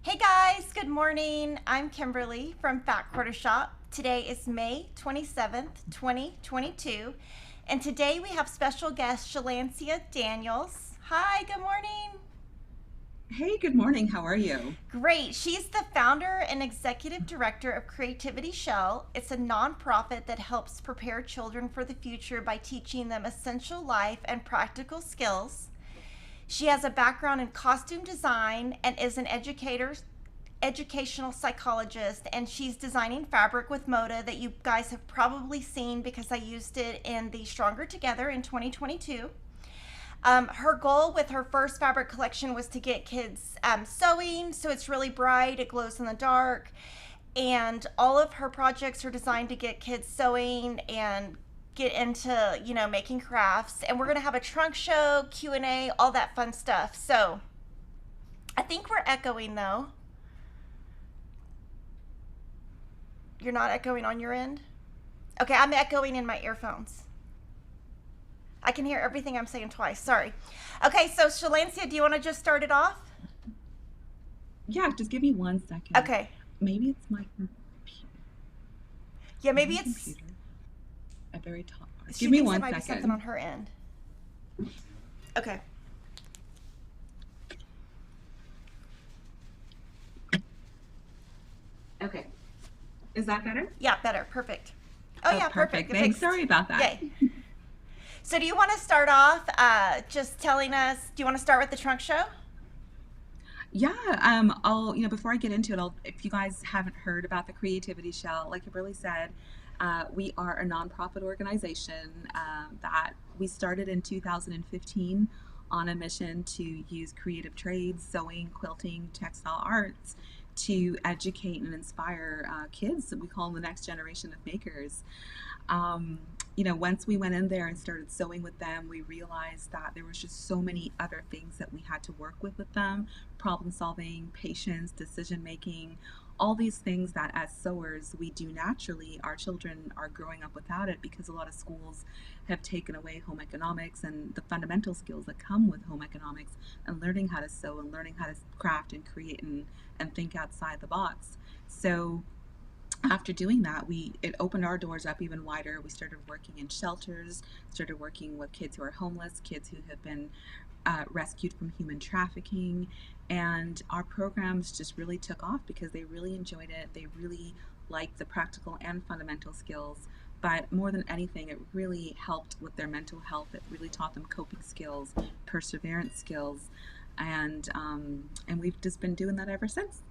Hey guys, good morning. I'm Kimberly from Fat Quarter Shop. Today is May 27th, 2022, and today we have special guest Shelancia Daniels. Hi, good morning. Hey, good morning. How are you? Great. She's the founder and executive director of Creativity Shell. It's a nonprofit that helps prepare children for the future by teaching them essential life and practical skills. She has a background in costume design and is an educational psychologist, and she's designing fabric with Moda that you guys have probably seen because I used it in the Stronger Together in 2022. Her goal with her first fabric collection was to get kids sewing, so it's really bright, it glows in the dark, and all of her projects are designed to get kids sewing and get into making crafts. And we're going to have a trunk show, Q&A, all that fun stuff. So I think we're echoing though. You're not echoing on your end? Okay, I'm echoing in my earphones. I can hear everything I'm saying twice. Sorry. Okay, so Shalancia, do you want to just start it off? Yeah, just give me 1 second. Okay. Maybe it's my computer. Yeah, maybe My it's. computer at very top. She Give me thinks it one might be something on second. her end. Okay. Okay. Is that better? Yeah, better. Perfect. Oh, Oh, yeah, perfect. perfect. It Thanks. fixed. Sorry about that. Yay. So, do you want to start off just telling us? Do you want to start with the trunk show? Yeah, before I get into it, if you guys haven't heard about the Creativity Shell, like I really said, we are a nonprofit organization that we started in 2015 on a mission to use creative trades, sewing, quilting, textile arts to educate and inspire kids. We call them the next generation of makers. Um, Once we went in there and started sewing with them, we realized that there was just so many other things that we had to work with them: problem solving, patience, decision making, all these things that as sewers we do naturally. Our children are growing up without it because a lot of schools have taken away home economics and the fundamental skills that come with home economics and learning how to sew and learning how to craft and create and think outside the box. So after doing that, it opened our doors up even wider. We started working in shelters, started working with kids who are homeless, kids who have been rescued from human trafficking, and our programs just really took off because they really enjoyed it. They really liked the practical and fundamental skills, but more than anything, it really helped with their mental health. It really taught them coping skills, perseverance skills, and we've just been doing that ever since.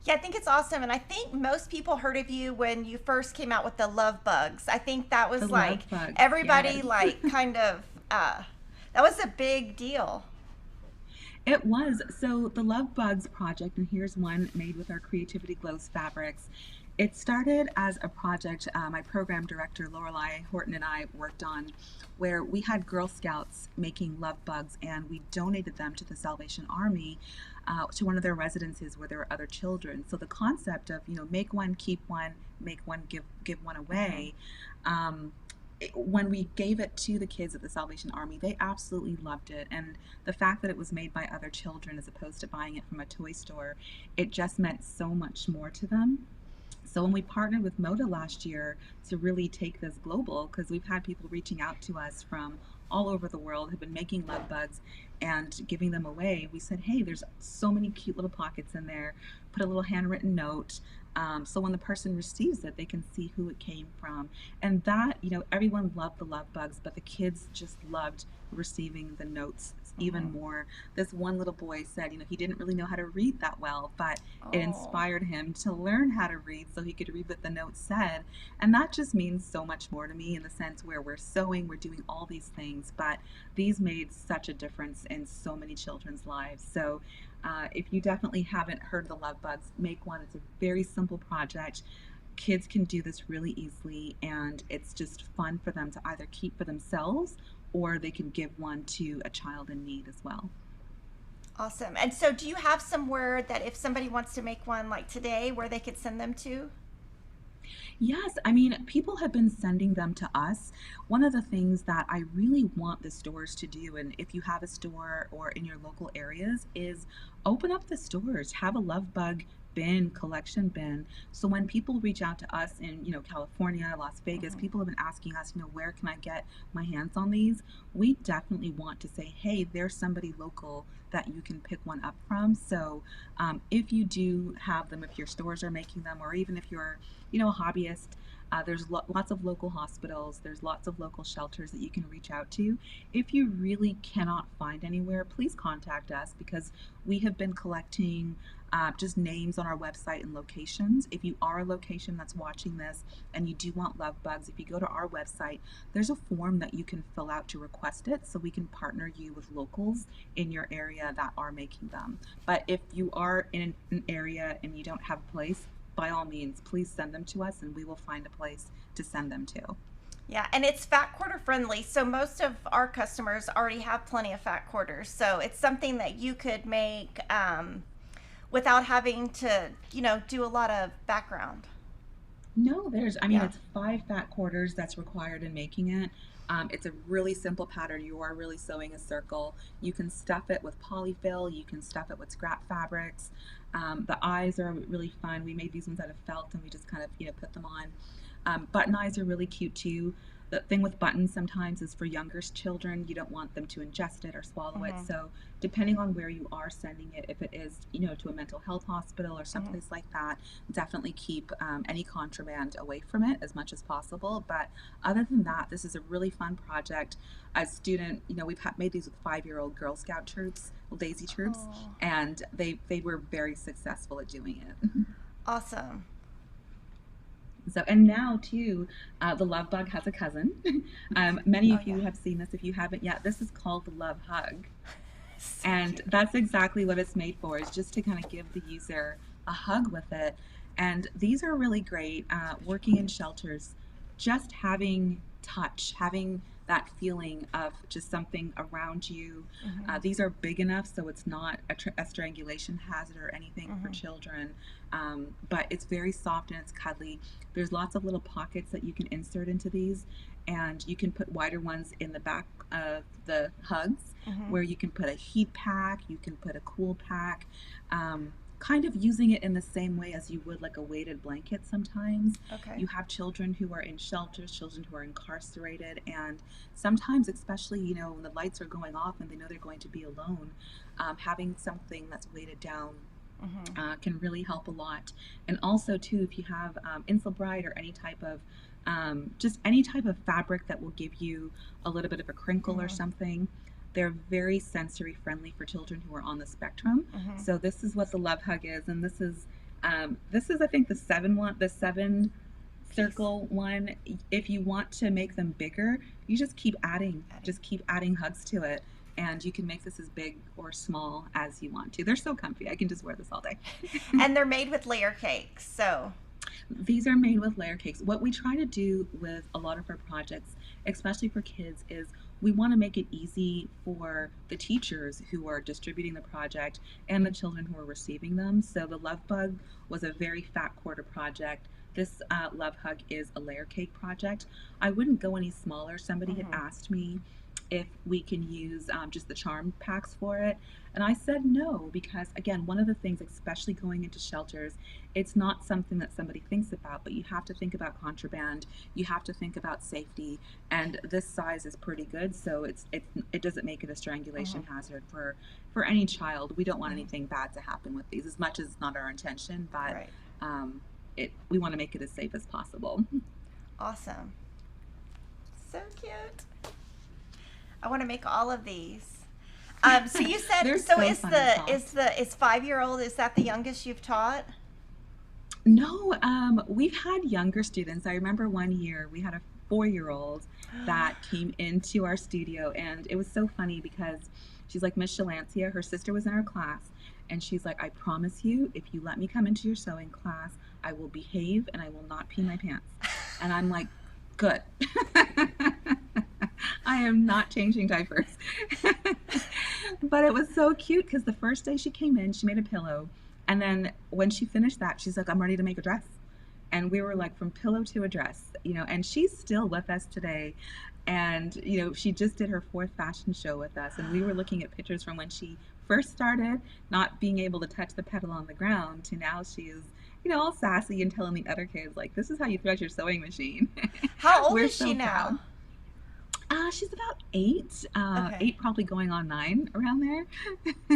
Yeah, I think it's awesome. And I think most people heard of you when you first came out with the love bugs. I think that The was like love bugs, everybody, yes. like, kind of, that was a big deal. It was. So the Love Bugs project, and here's one made with our Creativity Glows fabrics. It started as a project my program director Lorelei Horton and I worked on, where we had Girl Scouts making love bugs, and we donated them to the Salvation Army, to one of their residences where there were other children. So the concept of make one, keep one, make one, give one Mm-hmm. away. Um, when we gave it to the kids at the Salvation Army, they absolutely loved it. And the fact that it was made by other children as opposed to buying it from a toy store, it just meant so much more to them. So when we partnered with Moda last year to really take this global, because we've had people reaching out to us from all over the world, have been making love bugs and giving them away, we said, hey, there's so many cute little pockets in there. Put a little handwritten note. So when the person receives it, they can see who it came from. And that, everyone loved the love bugs, but the kids just loved receiving the notes Mm-hmm. even more. This one little boy said, he didn't really know how to read that well, but it Oh. inspired him to learn how to read so he could read what the note said. And that just means so much more to me in the sense where we're sewing, we're doing all these things, but these made such a difference in so many children's lives. So if you definitely haven't heard of the Love Bugs, make one. It's a very simple project. Kids can do this really easily, and it's just fun for them to either keep for themselves or they can give one to a child in need as well. Awesome. And so, do you have somewhere that if somebody wants to make one like today, where they could send them to? Yes, I mean, people have been sending them to us. One of the things that I really want the stores to do, and if you have a store or in your local areas, is open up the stores, have a love bug bin, collection bin. So when people reach out to us in, California, Las Vegas, Hmm. people have been asking us, where can I get my hands on these? We definitely want to say, hey, there's somebody local that you can pick one up from. So if you do have them, if your stores are making them, or even if you're a hobbyist. There's lots of local hospitals. There's lots of local shelters that you can reach out to. If you really cannot find anywhere, please contact us because we have been collecting just names on our website and locations. If you are a location that's watching this and you do want love bugs, if you go to our website, there's a form that you can fill out to request it so we can partner you with locals in your area that are making them. But if you are in an area and you don't have a place, by all means, please send them to us and we will find a place to send them to. Yeah, and it's fat quarter friendly. So most of our customers already have plenty of fat quarters. So it's something that you could make without having to, do a lot of background. No, Yeah. it's 5 fat quarters that's required in making it. It's a really simple pattern. You are really sewing a circle. You can stuff it with polyfill. You can stuff it with scrap fabrics. The eyes are really fun. We made these ones out of felt and we just kind of, put them on. Button eyes are really cute too. The thing with buttons sometimes is for younger children, you don't want them to ingest it or swallow it. Hmm. So depending on where you are sending it, if it is, to a mental health hospital or Hmm. someplace like that, definitely keep any contraband away from it as much as possible. But other than that, this is a really fun project. As student, we've made these with 5-year-old Girl Scout troops, Daisy troops, Oh, and they were very successful at doing it. awesome. So, and now too, the love bug has a cousin. Many Oh, of yeah. you have seen this. If you haven't yet, this is called the love hug. So And cute. that's exactly what it's made for, is just to kind of give the user a hug with it. And these are really great. Working in shelters, just having touch, having that feeling of just something around you. Hmm. These are big enough so it's not a strangulation hazard or anything for Hmm. children, but it's very soft and it's cuddly. There's lots of little pockets that you can insert into these, and you can put wider ones in the back of the hugs Hmm. where you can put a heat pack, you can put a cool pack, kind of using it in the same way as you would like a weighted blanket sometimes. Okay. You have children who are in shelters, children who are incarcerated, and sometimes, especially, when the lights are going off and they know they're going to be alone, having something that's weighted down Hmm. can really help a lot. And also, too, if you have Insulbrite or any type of just any type of fabric that will give you a little bit of a crinkle or Hmm. something, they're very sensory friendly for children who are on the spectrum. Hmm. So this is what the Love Hug is, and this is I think the seven Piece. circle one. If you want to make them bigger, you Adding. just keep adding hugs to it, and you can make this as big or small as you want to. They're so comfy. I can just wear this all day. And they're made with layer cakes. So, These are made with layer cakes. What we try to do with a lot of our projects, especially for kids, is we want to make it easy for the teachers who are distributing the project and the children who are receiving them. So the Love Bug was a very fat quarter project. This Love Hug is a layer cake project. I wouldn't go any smaller. Somebody had hmm. asked me if we can use just the charm packs for it. And I said no, because again, one of the things, especially going into shelters, it's not something that somebody thinks about, but you have to think about contraband, you have to think about safety, and this size is pretty good, so it doesn't make it a Hmm. strangulation hazard for any child. We don't want Hmm. anything bad to happen with these, as much as it's not our intention, but Right. we want to make it as safe as possible. Awesome. So cute. I want to make all of these. So you said, They're so so is fun and the soft. is the is 5 year old, is that the youngest you've taught? No, we've had younger students. I remember one year we had a 4-year-old that came into our studio, and it was so funny because she's like, Miss Shelancia, her sister was in her class, and she's like, I promise you, if you let me come into your sewing class, I will behave and I will not pee my pants. And I'm like, good. I am not changing diapers. But it was so cute because the first day she came in, she made a pillow. And then when she finished that, she's like, I'm ready to make a dress. and we were like from pillow to a dress, and she's still with us today. And she just did her fourth fashion show with us, and we were looking at pictures from when she first started not being able to touch the pedal on the ground to now she is all sassy and telling the other kids like, this is how you thread your sewing machine. How old We're is she so proud. now? She's about 8, Okay. 8 probably going on 9 around there.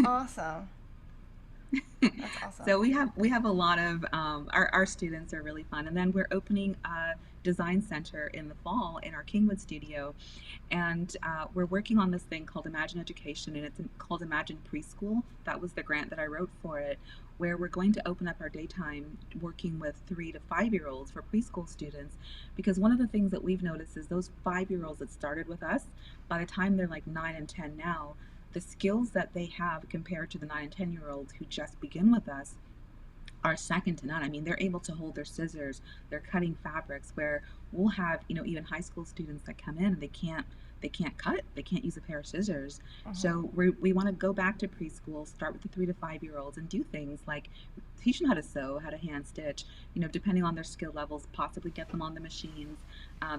Awesome. That's awesome. So we have a lot of our students are really fun, and then we're opening a design center in the fall in our Kingwood studio, and we're working on this thing called Imagine Education, and it's called Imagine Preschool. That was the grant that I wrote for it, where we're going to open up our daytime working with 3 to 5-year-olds for preschool students, because one of the things that we've noticed is those 5-year-olds that started with us, by the time they're like 9 and 10 now, the skills that they have compared to the 9 and 10-year-olds who just begin with us are second to none. I mean, they're able to hold their scissors, they're cutting fabrics, where we'll have, even high school students that come in and they can't cut, they can't use a pair of scissors. So we want to go back to preschool, start with the 3 to 5-year-olds, and do things like teach them how to sew, how to hand stitch, depending on their skill levels, possibly get them on the machines.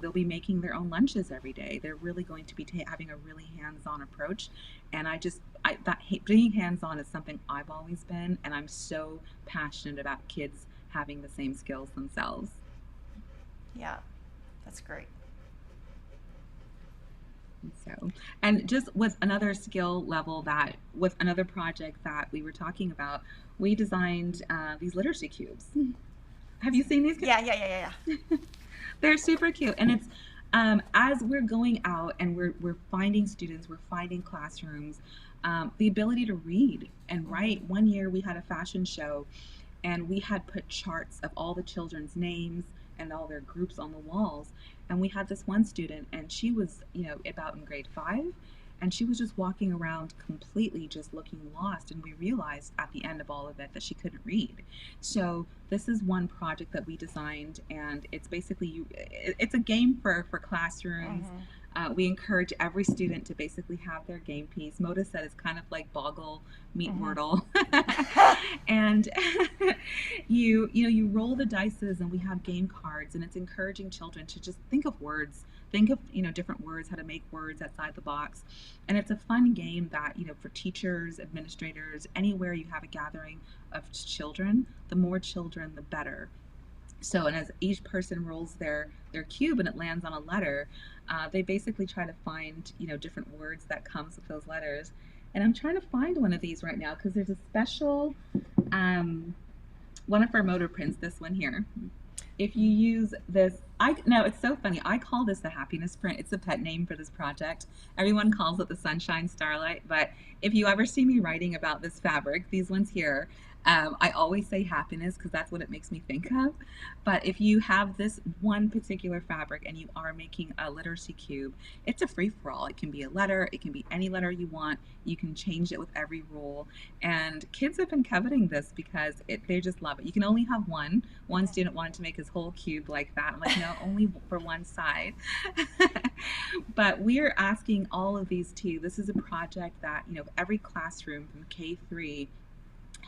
They'll be making their own lunches every day. They're really going to be having a really hands-on approach. And being hands-on is something I've always been, and I'm so passionate about kids having the same skills themselves. Yeah, that's great. So, and just with another skill level, that with another project that we were talking about, we designed these literacy cubes. Have you seen these? Yeah. They're super cute, and it's as we're going out and we're finding students, we're finding classrooms, the ability to read and write. One year we had a fashion show, and we had put charts of all the children's names and all their groups on the walls. And we had this one student, and she was, about in grade 5, and she was just walking around completely just looking lost. And we realized at the end of all of it that she couldn't read. So this is one project that we designed, and it's basically it's a game for classrooms. We encourage every student to basically have their game piece. Moda said it's kind of like Boggle meet Wordle. And you roll the dices, and we have game cards, and it's encouraging children to just think of words, think of different words, how to make words outside the box. And it's a fun game that for teachers, administrators, anywhere you have a gathering of children, the more children the better. So, and as each person rolls their cube and it lands on a letter, they basically try to find different words that comes with those letters. And I'm trying to find one of these right now because there's a special one of our motor prints. This one here. If you use this, it's so funny. I call this the happiness print. It's a pet name for this project. Everyone calls it the sunshine starlight. But if you ever see me writing about this fabric, these ones here, I always say happiness because that's what it makes me think of. But if you have this one particular fabric and you are making a literacy cube, it's a free-for-all. It can be a letter. It can be any letter you want. You can change it with every rule. And kids have been coveting this because they just love it. You can only have one. One student wanted to make his whole cube like that. I'm like, no, only for one side. But we're asking all of these too. This is a project that, every classroom from K3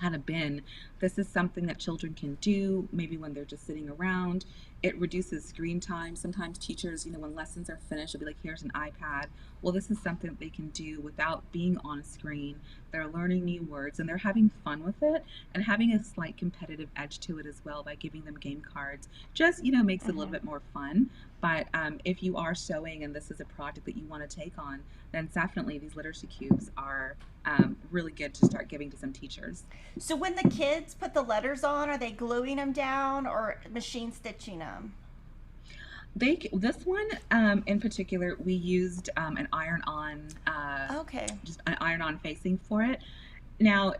had a bin. This is something that children can do maybe when they're just sitting around. It reduces screen time. Sometimes teachers, when lessons are finished, they'll be like, here's an iPad. Well, this is something that they can do without being on a screen. They're learning new words and they're having fun with it and having a slight competitive edge to it as well by giving them game cards. Just, makes it a little bit more fun. But if you are sewing and this is a project that you want to take on, then definitely these literacy cubes are really good to start giving to some teachers. So when the kids put the letters on, are they gluing them down or machine stitching them? This one in particular, we used an iron-on, just an iron-on facing for it. Now,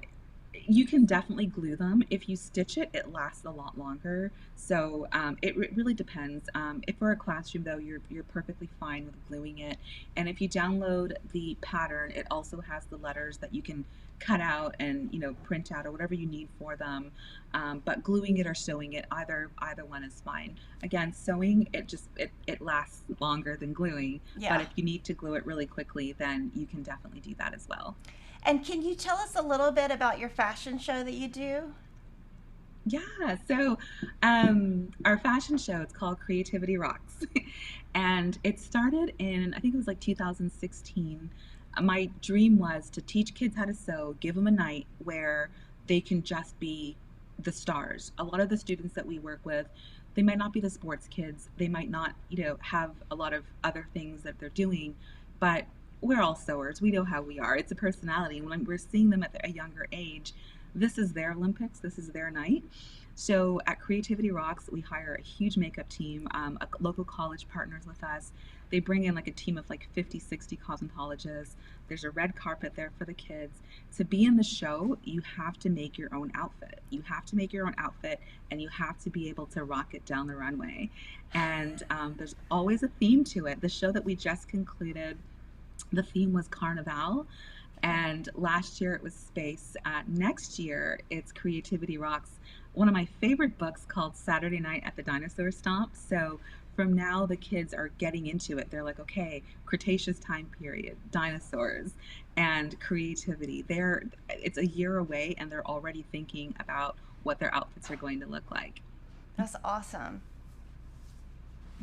you can definitely glue them. If you stitch it, it lasts a lot longer. So it really depends. If for a classroom, though, you're perfectly fine with gluing it. And if you download the pattern, it also has the letters that you can cut out and print out or whatever you need for them. But gluing it or sewing it, either one is fine. Again, sewing it lasts longer than gluing. Yeah. But if you need to glue it really quickly, then you can definitely do that as well. And can you tell us a little bit about your fashion show that you do? Yeah, so our fashion show, it's called Creativity Rocks. And it started in, I think it was like 2016. My dream was to teach kids how to sew, give them a night where they can just be the stars. A lot of the students that we work with, they might not be the sports kids. They might not, have a lot of other things that they're doing, but we're all sewers. We know how we are. It's a personality. And when we're seeing them at a younger age, this is their Olympics, this is their night. So at Creativity Rocks, we hire a huge makeup team. A local college partners with us. They bring in like a team of like 50, 60 cosmetologists. There's a red carpet there for the kids. To be in the show, you have to make your own outfit. You have to make your own outfit, and you have to be able to rock it down the runway. And there's always a theme to it. The show that we just concluded, the theme was Carnival, and last year it was space. Next year it's Creativity Rocks. One of my favorite books called Saturday Night at the Dinosaur Stomp. So from now the kids are getting into it. They're like, okay, Cretaceous time period, dinosaurs, and creativity. It's a year away, and they're already thinking about what their outfits are going to look like. That's awesome.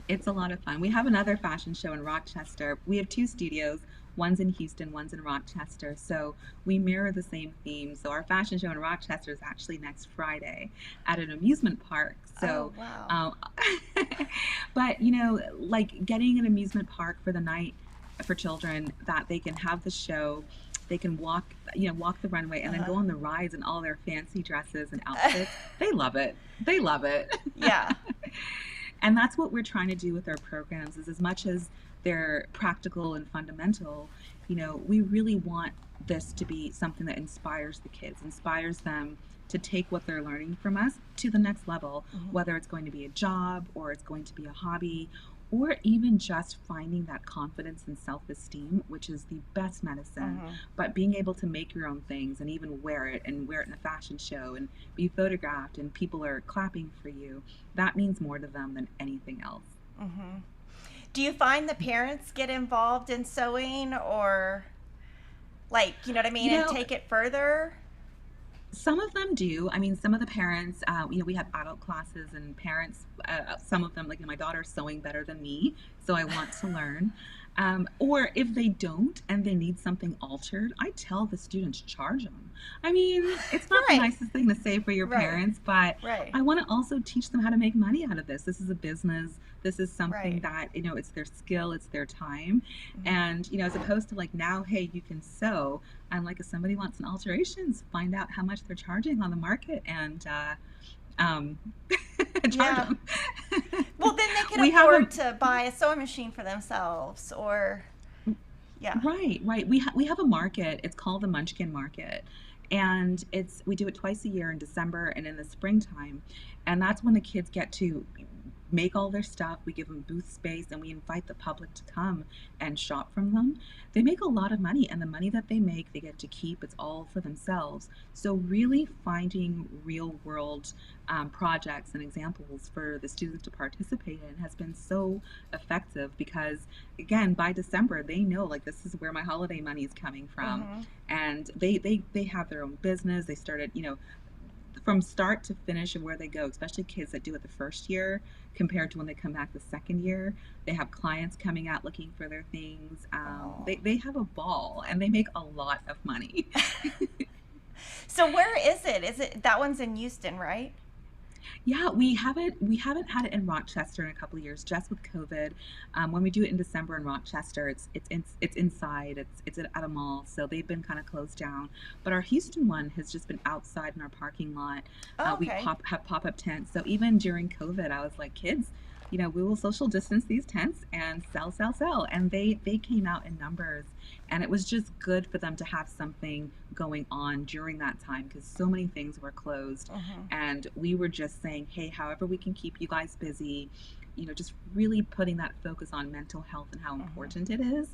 It's a lot of fun. We have another fashion show in Rochester. We have two studios. One's in Houston, one's in Rochester. So we mirror the same theme. So our fashion show in Rochester is actually next Friday at an amusement park. Oh, So, wow. but like getting an amusement park for the night for children that they can have the show, they can walk the runway and then go on the rides in all their fancy dresses and outfits. They love it. They love it. Yeah. And that's what we're trying to do with our programs, is as much as they're practical and fundamental, we really want this to be something that inspires the kids, inspires them to take what they're learning from us to the next level, whether it's going to be a job or it's going to be a hobby, or even just finding that confidence and self-esteem, which is the best medicine. But being able to make your own things and even wear it in a fashion show and be photographed and people are clapping for you, that means more to them than anything else. Do you find the parents get involved in sewing, or like, you know what I mean, and take it further? Some of them do. I mean, some of the parents, we have adult classes, and parents, some of them, like my daughter's sewing better than me, so I want to learn. Or if they don't and they need something altered, I tell the students, charge them. I mean, it's not the Right. nicest thing to say for your Right. parents, but Right. I want to also teach them how to make money out of this. This is a business. This is something Right. that, it's their skill, it's their time. And, as opposed to like now, hey, you can sew. I'm like, if somebody wants an alterations, find out how much they're charging on the market and um, charge Yeah. them. Well, then they can We have afford to buy a sewing machine for themselves, or yeah. Right, right. We have a market. It's called the Munchkin Market, and we do it twice a year in December and in the springtime, and that's when the kids get to make all their stuff. We give them booth space, and we invite the public to come and shop from them. They make a lot of money, and the money that they make, they get to keep. It's all for themselves. So really finding real world projects and examples for the students to participate in has been so effective, because again, by December they know, like, this is where my holiday money is coming from. And they have their own business. They started, from start to finish of where they go, especially kids that do it the first year compared to when they come back the second year. They have clients coming out looking for their things. They have a ball, and they make a lot of money. So where is it? Is it that one's in Houston, right? Yeah, we haven't had it in Rochester in a couple of years, just with COVID. When we do it in December in Rochester, it's inside, it's at a mall, so they've been kind of closed down. But our Houston one has just been outside in our parking lot. Oh, We okay. have pop-up tents. So even during COVID, I was like, kids, we will social distance these tents and sell, and they came out in numbers, and it was just good for them to have something going on during that time, because so many things were closed. And we were just saying, hey, however we can keep you guys busy, just really putting that focus on mental health and how important it is.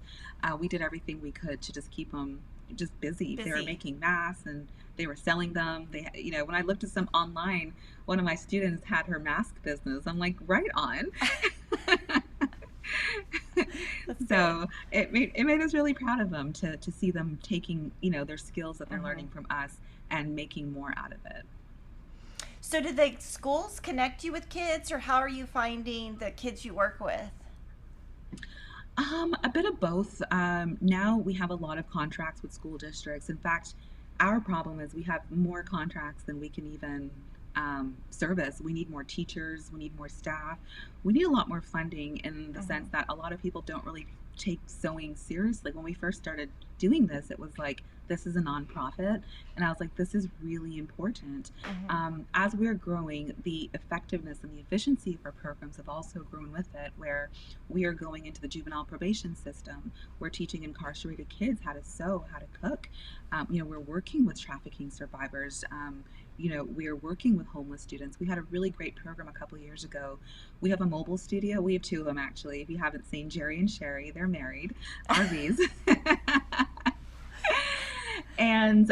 We did everything we could to just keep them just busy. They were Busy. making masks and they were selling them. When I looked at some online, one of my students had her mask business. I'm like, right on. That's So it made us really proud of them to see them taking, their skills that they're learning from us and making more out of it. So do the schools connect you with kids, or how are you finding the kids you work with? A bit of both. Now we have a lot of contracts with school districts. In fact, our problem is we have more contracts than we can even service. We need more teachers, we need more staff, we need a lot more funding in the Mm-hmm. sense that a lot of people don't really take sewing seriously. When we first started doing this, it was like, this is a nonprofit. And I was like, this is really important. Mm-hmm. As we're growing, the effectiveness and the efficiency of our programs have also grown with it, where we are going into the juvenile probation system. We're teaching incarcerated kids how to sew, how to cook. We're working with trafficking survivors. We are working with homeless students. We had a really great program a couple of years ago. We have a mobile studio. We have two of them, actually. If you haven't seen Jerry and Sherry, they're married, RVs. And,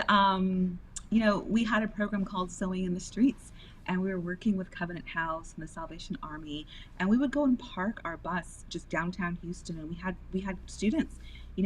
we had a program called Sewing in the Streets. And we were working with Covenant House and the Salvation Army, and we would go and park our bus just downtown Houston, and we had students,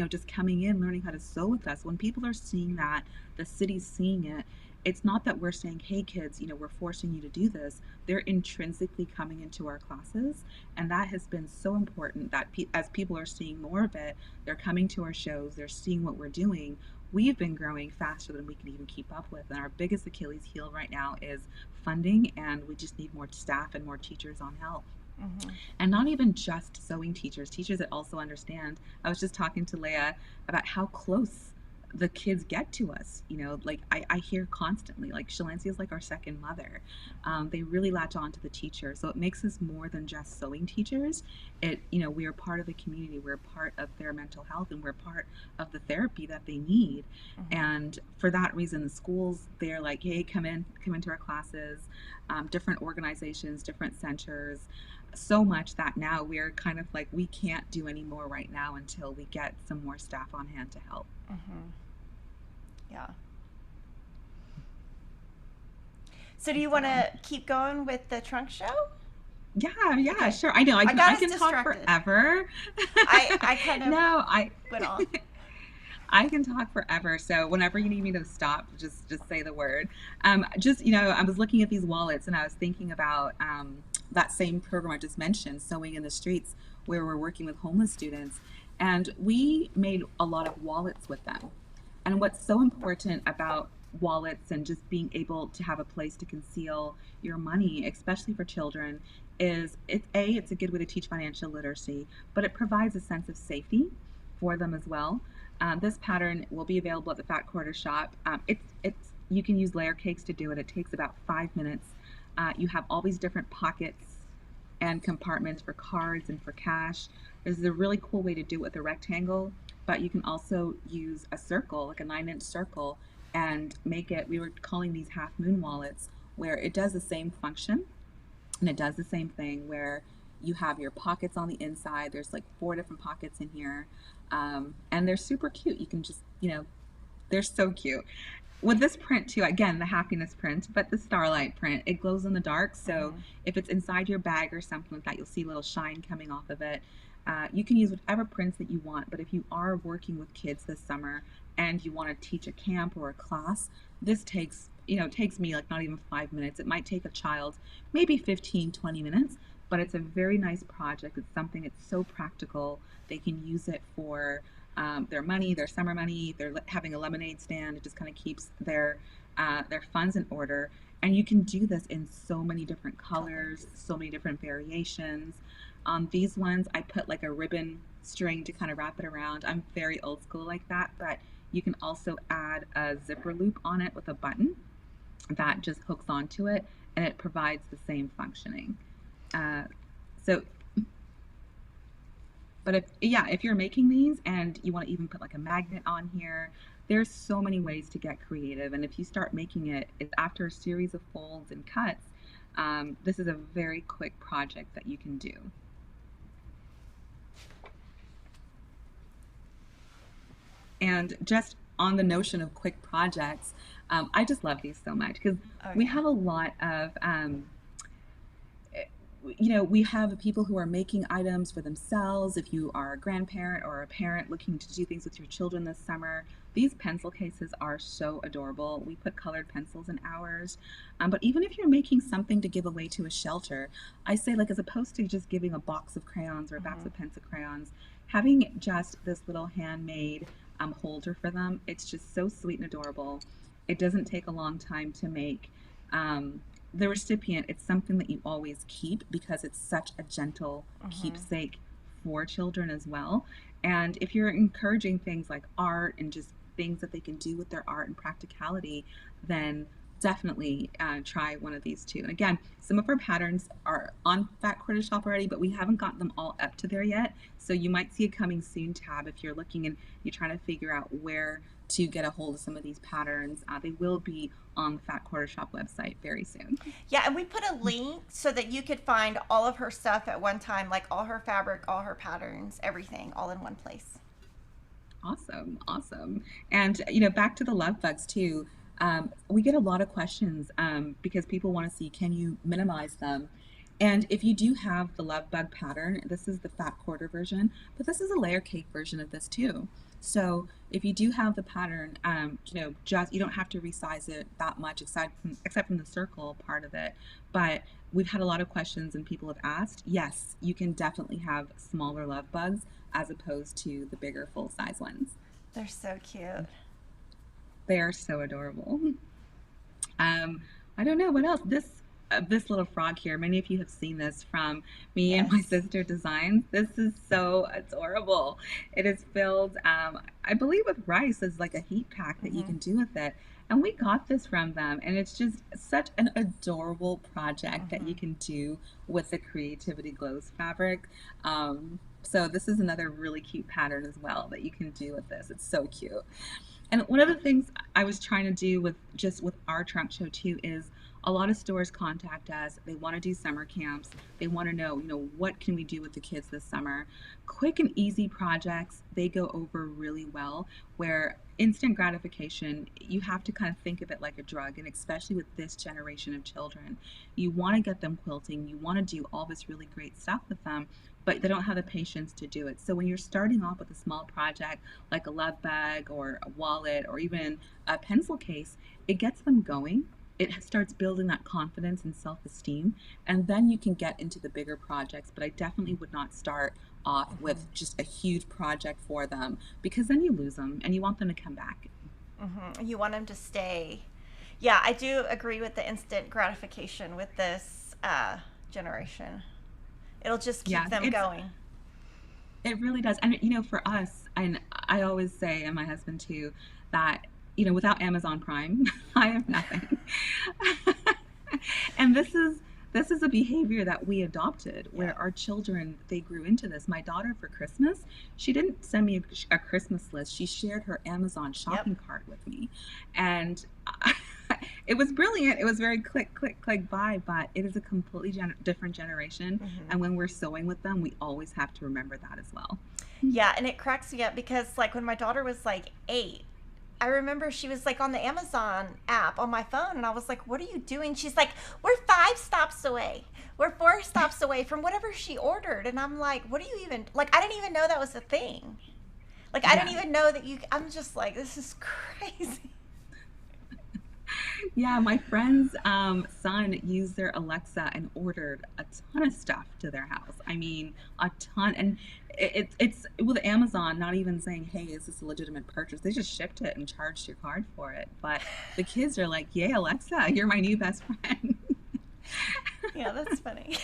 just coming in learning how to sew with us. When people are seeing that, the city's seeing it. It's not that we're saying, hey kids, we're forcing you to do this. They're intrinsically coming into our classes, and that has been so important that as people are seeing more of it, they're coming to our shows, they're seeing what we're doing. We've been growing faster than we can even keep up with, and our biggest Achilles heel right now is funding, and we just need more staff and more teachers on help. Mm-hmm. And not even just sewing teachers that also understand. I was just talking to Leah about how close the kids get to us. Like I hear constantly, like Shelancia is like our second mother. They really latch on to the teacher. So it makes us more than just sewing teachers. We are part of the community. We're part of their mental health, and we're part of the therapy that they need. Mm-hmm. And for that reason, the schools, they're like, hey, come into our classes, different organizations, different centers, so much that now we're kind of like, we can't do any more right now until we get some more staff on hand to help. Mm-hmm. Yeah. So do you want to keep going with the trunk show? Yeah, Okay. sure. I know. I got us can talk distracted. forever. I kind of No, went off. I can talk forever. So whenever you need me to stop, just say the word. I was looking at these wallets, and I was thinking about that same program I just mentioned, Sewing in the Streets, where we're working with homeless students, and we made a lot of wallets with them. And what's so important about wallets and just being able to have a place to conceal your money, especially for children, is it's a good way to teach financial literacy, but it provides a sense of safety for them as well. This pattern will be available at the Fat Quarter Shop. It's you can use layer cakes to do it. It takes about 5 minutes. You have all these different pockets and compartments for cards and for cash. This is a really cool way to do it with a rectangle, but you can also use a circle, like a 9-inch circle, and make it, we were calling these half moon wallets, where it does the same function, and it does the same thing where you have your pockets on the inside. There's like 4 different pockets in here, and they're super cute. You can just, they're so cute. With this print too, again, the happiness print, but the starlight print, it glows in the dark. So Mm-hmm. if it's inside your bag or something like that, you'll see a little shine coming off of it. You can use whatever prints that you want, but if you are working with kids this summer and you want to teach a camp or a class, this takes me like not even 5 minutes. It might take a child maybe 15-20 minutes, but it's a very nice project. It's something, it's so practical. They can use it for their money, their summer money. They're having a lemonade stand. It just kind of keeps their funds in order. And you can do this in so many different colors, so many different variations. On these ones, I put like a ribbon string to kind of wrap it around. I'm very old school like that, but you can also add a zipper loop on it with a button that just hooks onto it, and it provides the same functioning. Uh, so But if you're making these and you want to even put like a magnet on here, there's so many ways to get creative. And if you start making it's after a series of folds and cuts. This is a very quick project that you can do. And just on the notion of quick projects, I just love these so much because we have a lot of we have people who are making items for themselves. If you are a grandparent or a parent looking to do things with your children this summer, these pencil cases are so adorable. We put colored pencils in ours. But even if you're making something to give away to a shelter, I say, like, as opposed to just giving a box of crayons or a box of pencil crayons, having just this little handmade holder for them, it's just so sweet and adorable. It doesn't take a long time to make. The recipient, it's something that you always keep because it's such a gentle keepsake for children as well. And if you're encouraging things like art and just things that they can do with their art and practicality, then definitely try one of these too. And again, some of our patterns are on Fat Quarter Shop already, but we haven't gotten them all up to there yet. So you might see a coming soon tab if you're looking and you're trying to figure out where to get a hold of some of these patterns. They will be on the Fat Quarter Shop website very soon. Yeah, and we put a link so that you could find all of her stuff at one time, like all her fabric, all her patterns, everything, all in one place. Awesome, awesome. And back to the love bugs too. We get a lot of questions because people want to see, can you minimize them? And if you do have the love bug pattern, this is the fat quarter version, but this is a layer cake version of this too. So if you do have the pattern, just you don't have to resize it that much, except from the circle part of it. But we've had a lot of questions and people have asked. Yes, you can definitely have smaller love bugs as opposed to the bigger full size ones. They're so cute. They are so adorable. I don't know what else. This little frog here, many of you have seen this from me and my sister designs. This is so adorable. It is filled, I believe, with rice as like a heat pack that you can do with it. And we got this from them, and it's just such an adorable project that you can do with the Creativity Glows fabric. So this is another really cute pattern as well that you can do with this. It's so cute. And one of the things I was trying to do with our trunk show too is a lot of stores contact us. They want to do summer camps. They want to know, what can we do with the kids this summer? Quick and easy projects, they go over really well, where instant gratification, you have to kind of think of it like a drug, and especially with this generation of children. You want to get them quilting. You want to do all this really great stuff with them, but they don't have the patience to do it. So when you're starting off with a small project like a love bag or a wallet or even a pencil case, it gets them going. It starts building that confidence and self-esteem, and then you can get into the bigger projects. But I definitely would not start off with just a huge project for them, because then you lose them and you want them to come back. You want them to stay. Yeah, I do agree with the instant gratification with this generation. It'll just keep them going. It really does. And for us, and I always say, and my husband too, that without Amazon Prime, I have nothing. And this is a behavior that we adopted, where our children, they grew into this. My daughter, for Christmas, she didn't send me a Christmas list. She shared her Amazon shopping cart with me. And it was brilliant. It was very click, click, click, buy, but it is a completely different generation. And when we're sewing with them, we always have to remember that as well. Yeah, and it cracks me up because, like, when my daughter was like 8, I remember she was like on the Amazon app on my phone, and I was like, what are you doing? She's like, we're 5 stops away. We're 4 stops away from whatever she ordered. And I'm like, what do you even, like, I didn't even know that was a thing. Like, I didn't even know that I'm just like, this is crazy. Yeah, my friend's son used their Alexa and ordered a ton of stuff to their house. I mean, a ton. And it's with Amazon not even saying, hey, is this a legitimate purchase? They just shipped it and charged your card for it. But the kids are like, yay, Alexa, you're my new best friend. Yeah, that's funny.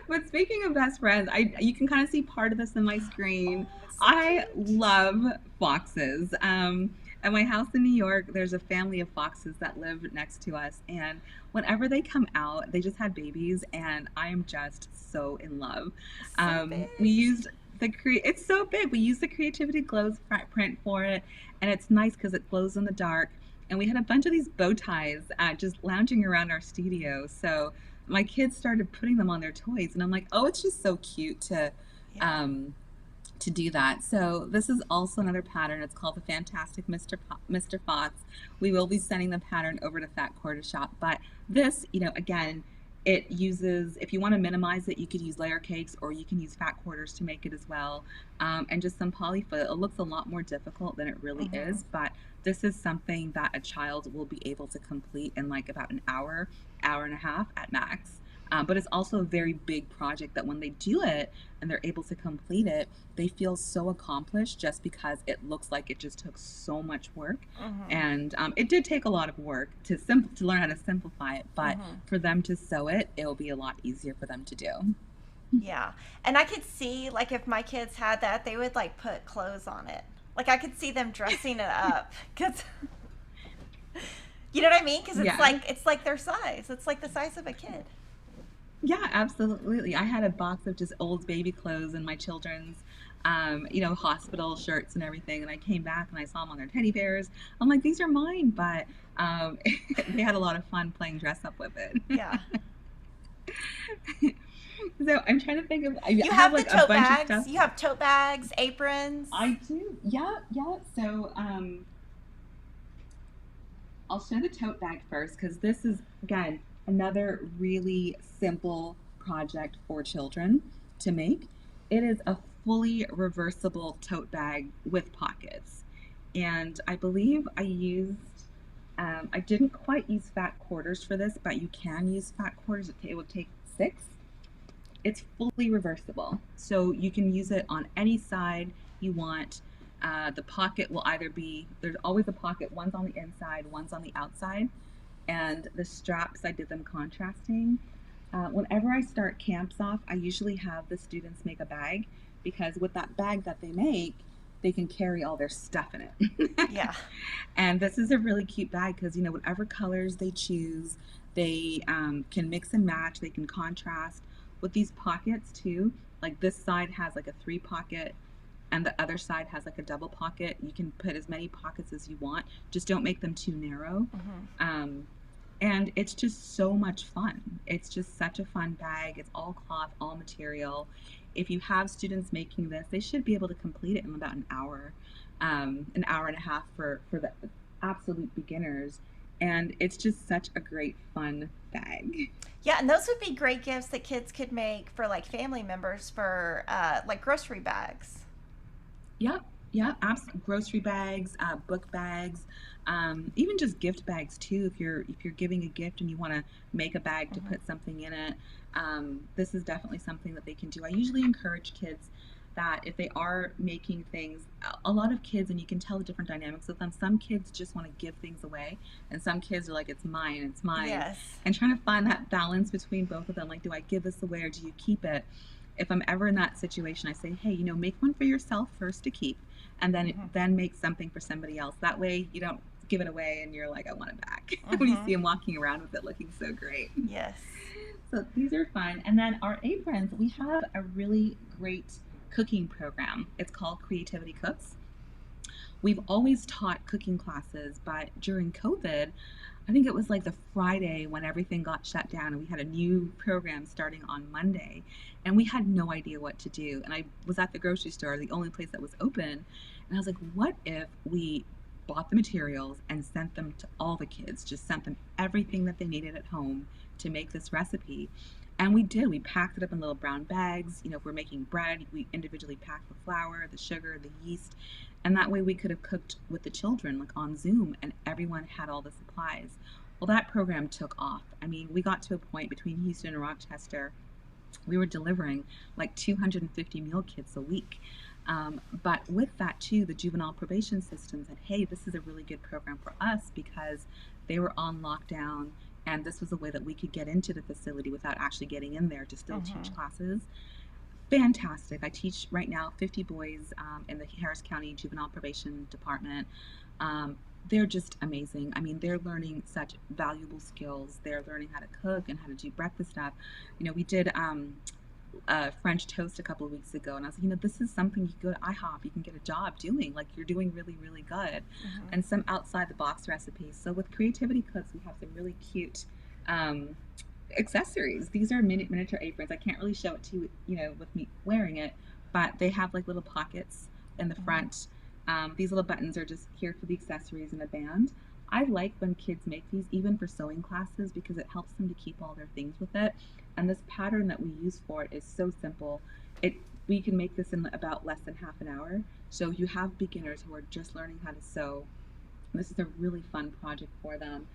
But speaking of best friends, you can kind of see part of this in my screen. I love foxes. At my house in New York, there's a family of foxes that live next to us, and whenever they come out, they just had babies, and I am just so in love. We used it's so big. We used the Creativity Glows print for it, and it's nice because it glows in the dark. And we had a bunch of these bow ties just lounging around our studio. So my kids started putting them on their toys, and I'm like, oh, it's just so cute to do that. So this is also another pattern. It's called the Fantastic Mr. Fox. We will be sending the pattern over to Fat Quarter Shop, but this, again, It uses, if you want to minimize it, you could use layer cakes or you can use fat quarters to make it as well. And just some polyfoot. It looks a lot more difficult than it really Mm-hmm. is, but this is something that a child will be able to complete in like about an hour, hour and a half at max. But it's also a very big project that when they do it and they're able to complete it, they feel so accomplished just because it looks like it just took so much work. Mm-hmm. And it did take a lot of work to learn how to simplify it, but Mm-hmm. for them to sew it, it'll be a lot easier for them to do. Yeah. And I could see, like, if my kids had that, they would, like, put clothes on it. Like, I could see them dressing it up. Because, you know what I mean? Because Yeah. it's like their size. It's like the size of a kid. Yeah, absolutely. I had a box of just old baby clothes and my children's, hospital shirts and everything. And I came back and I saw them on their teddy bears. I'm like, these are mine. But they had a lot of fun playing dress up with it. Yeah. So I'm trying to think of, I You have have the like a tote bunch of bags. stuff. You have tote bags, aprons. I do. Yeah, yeah. So I'll show the tote bag first because this is, again, another really simple project for children to make. It is a fully reversible tote bag with pockets. And I believe I didn't quite use fat quarters for this, but you can use fat quarters. It would take 6. It's fully reversible. So you can use it on any side you want. The pocket will either be, there's always a pocket, one's on the inside, one's on the outside. And the straps, I did them contrasting. Whenever I start camps off, I usually have the students make a bag because with that bag that they make, they can carry all their stuff in it. Yeah. And this is a really cute bag because, whatever colors they choose, they can mix and match, they can contrast. With these pockets too, like this side has like a 3 pocket and the other side has like a double pocket. You can put as many pockets as you want, just don't make them too narrow. Mm-hmm. Um, and it's just so much fun. It's just such a fun bag. It's all cloth, all material. If you have students making this, they should be able to complete it in about an hour and a half for the absolute beginners. And it's just such a great fun bag. Yeah, and those would be great gifts that kids could make for like family members for like grocery bags. Yep, yeah, grocery bags, book bags, even just gift bags too. If you're giving a gift and you want to make a bag to Mm-hmm. put something in it, this is definitely something that they can do. I usually encourage kids that if they are making things, a lot of kids, and you can tell the different dynamics with them. Some kids just want to give things away, and some kids are like, it's mine, Yes. and trying to find that balance between both of them. Like, do I give this away or do you keep it? If I'm ever in that situation, I say, hey, make one for yourself first to keep, and Mm-hmm. then make something for somebody else. That way, you don't give it away and you're like, I want it back when you Mm-hmm. see them walking around with it looking so great. Yes. So these are fun. And then our aprons, we have a really great cooking program. It's called Creativity Cooks. We've always taught cooking classes, but during COVID, I think it was like the Friday when everything got shut down and we had a new program starting on Monday and we had no idea what to do. And I was at the grocery store, the only place that was open, and I was like, what if we bought the materials and sent them to all the kids, just sent them everything that they needed at home to make this recipe? And we did. We packed it up in little brown bags. If we're making bread, we individually packed the flour, the sugar, the yeast, and that way we could have cooked with the children like on Zoom and everyone had all the supplies. Well, that program took off. I mean, we got to a point between Houston and Rochester, we were delivering like 250 meal kits a week. But with that too, the juvenile probation system said, hey, this is a really good program for us because they were on lockdown and this was a way that we could get into the facility without actually getting in there to still Mm-hmm. teach classes. Fantastic. I teach right now 50 boys in the Harris County Juvenile Probation Department. They're just amazing. I mean, they're learning such valuable skills. They're learning how to cook and how to do breakfast stuff. We did French toast a couple of weeks ago, and I was like, this is something you go to IHOP, you can get a job doing. Like, you're doing really, really good. Mm-hmm. And some outside the box recipes. So with Creativity Cooks, we have some really cute accessories. These are miniature aprons. I can't really show it to you, with me wearing it, but they have like little pockets in the Mm-hmm. front. These little buttons are just here for the accessories and the band. I like when kids make these even for sewing classes because it helps them to keep all their things with it. And this pattern that we use for it is so simple. It We can make this in about less than half an hour. So you have beginners who are just learning how to sew. This is a really fun project for them.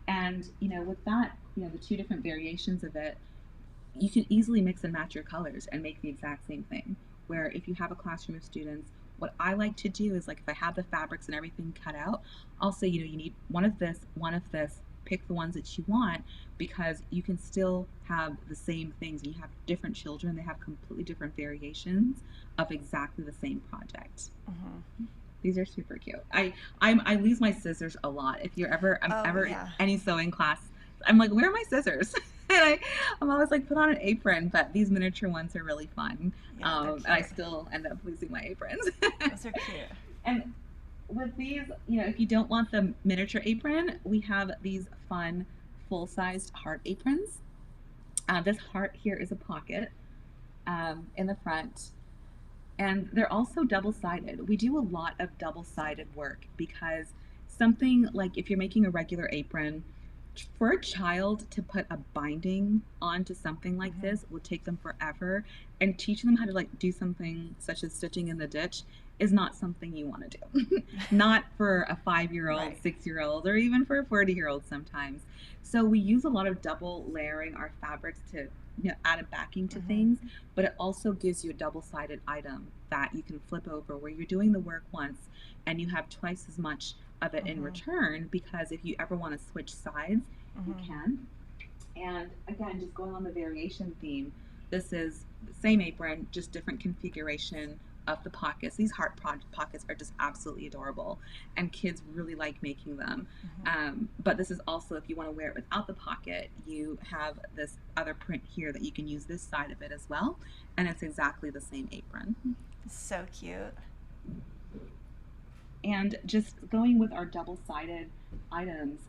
And with that, the two different variations of it, you can easily mix and match your colors and make the exact same thing. Where if you have a classroom of students, what I like to do is, like, if I have the fabrics and everything cut out, I'll say, you need one of this, pick the ones that you want, because you can still have the same things. You have different children, they have completely different variations of exactly the same project. These are super cute. I lose my scissors a lot. If I'm ever in any sewing class, I'm like, where are my scissors? And I'm always like, put on an apron. But these miniature ones are really fun. And I still end up losing my aprons. Those are cute. And with these, if you don't want the miniature apron, we have these fun full-sized heart aprons. This heart here is a pocket in the front. And they're also double-sided. We do a lot of double-sided work because something like, if you're making a regular apron, for a child to put a binding onto something like this will take them forever. And teaching them how to do something such as stitching in the ditch is not something you want to do. Not for a 5-year-old, right. 6-year-old, or even for a 40-year-old sometimes. So we use a lot of double layering our fabrics to add a backing to things, but it also gives you a double-sided item that you can flip over, where you're doing the work once and you have twice as much of it in return, because if you ever want to switch sides, you can. And again, just going on the variation theme, this is the same apron, just different configuration of the pockets. These heart pockets are just absolutely adorable, and kids really like making them. But this is also, if you want to wear it without the pocket, you have this other print here that you can use this side of it as well, and it's exactly the same apron. So cute. And just going with our double-sided items,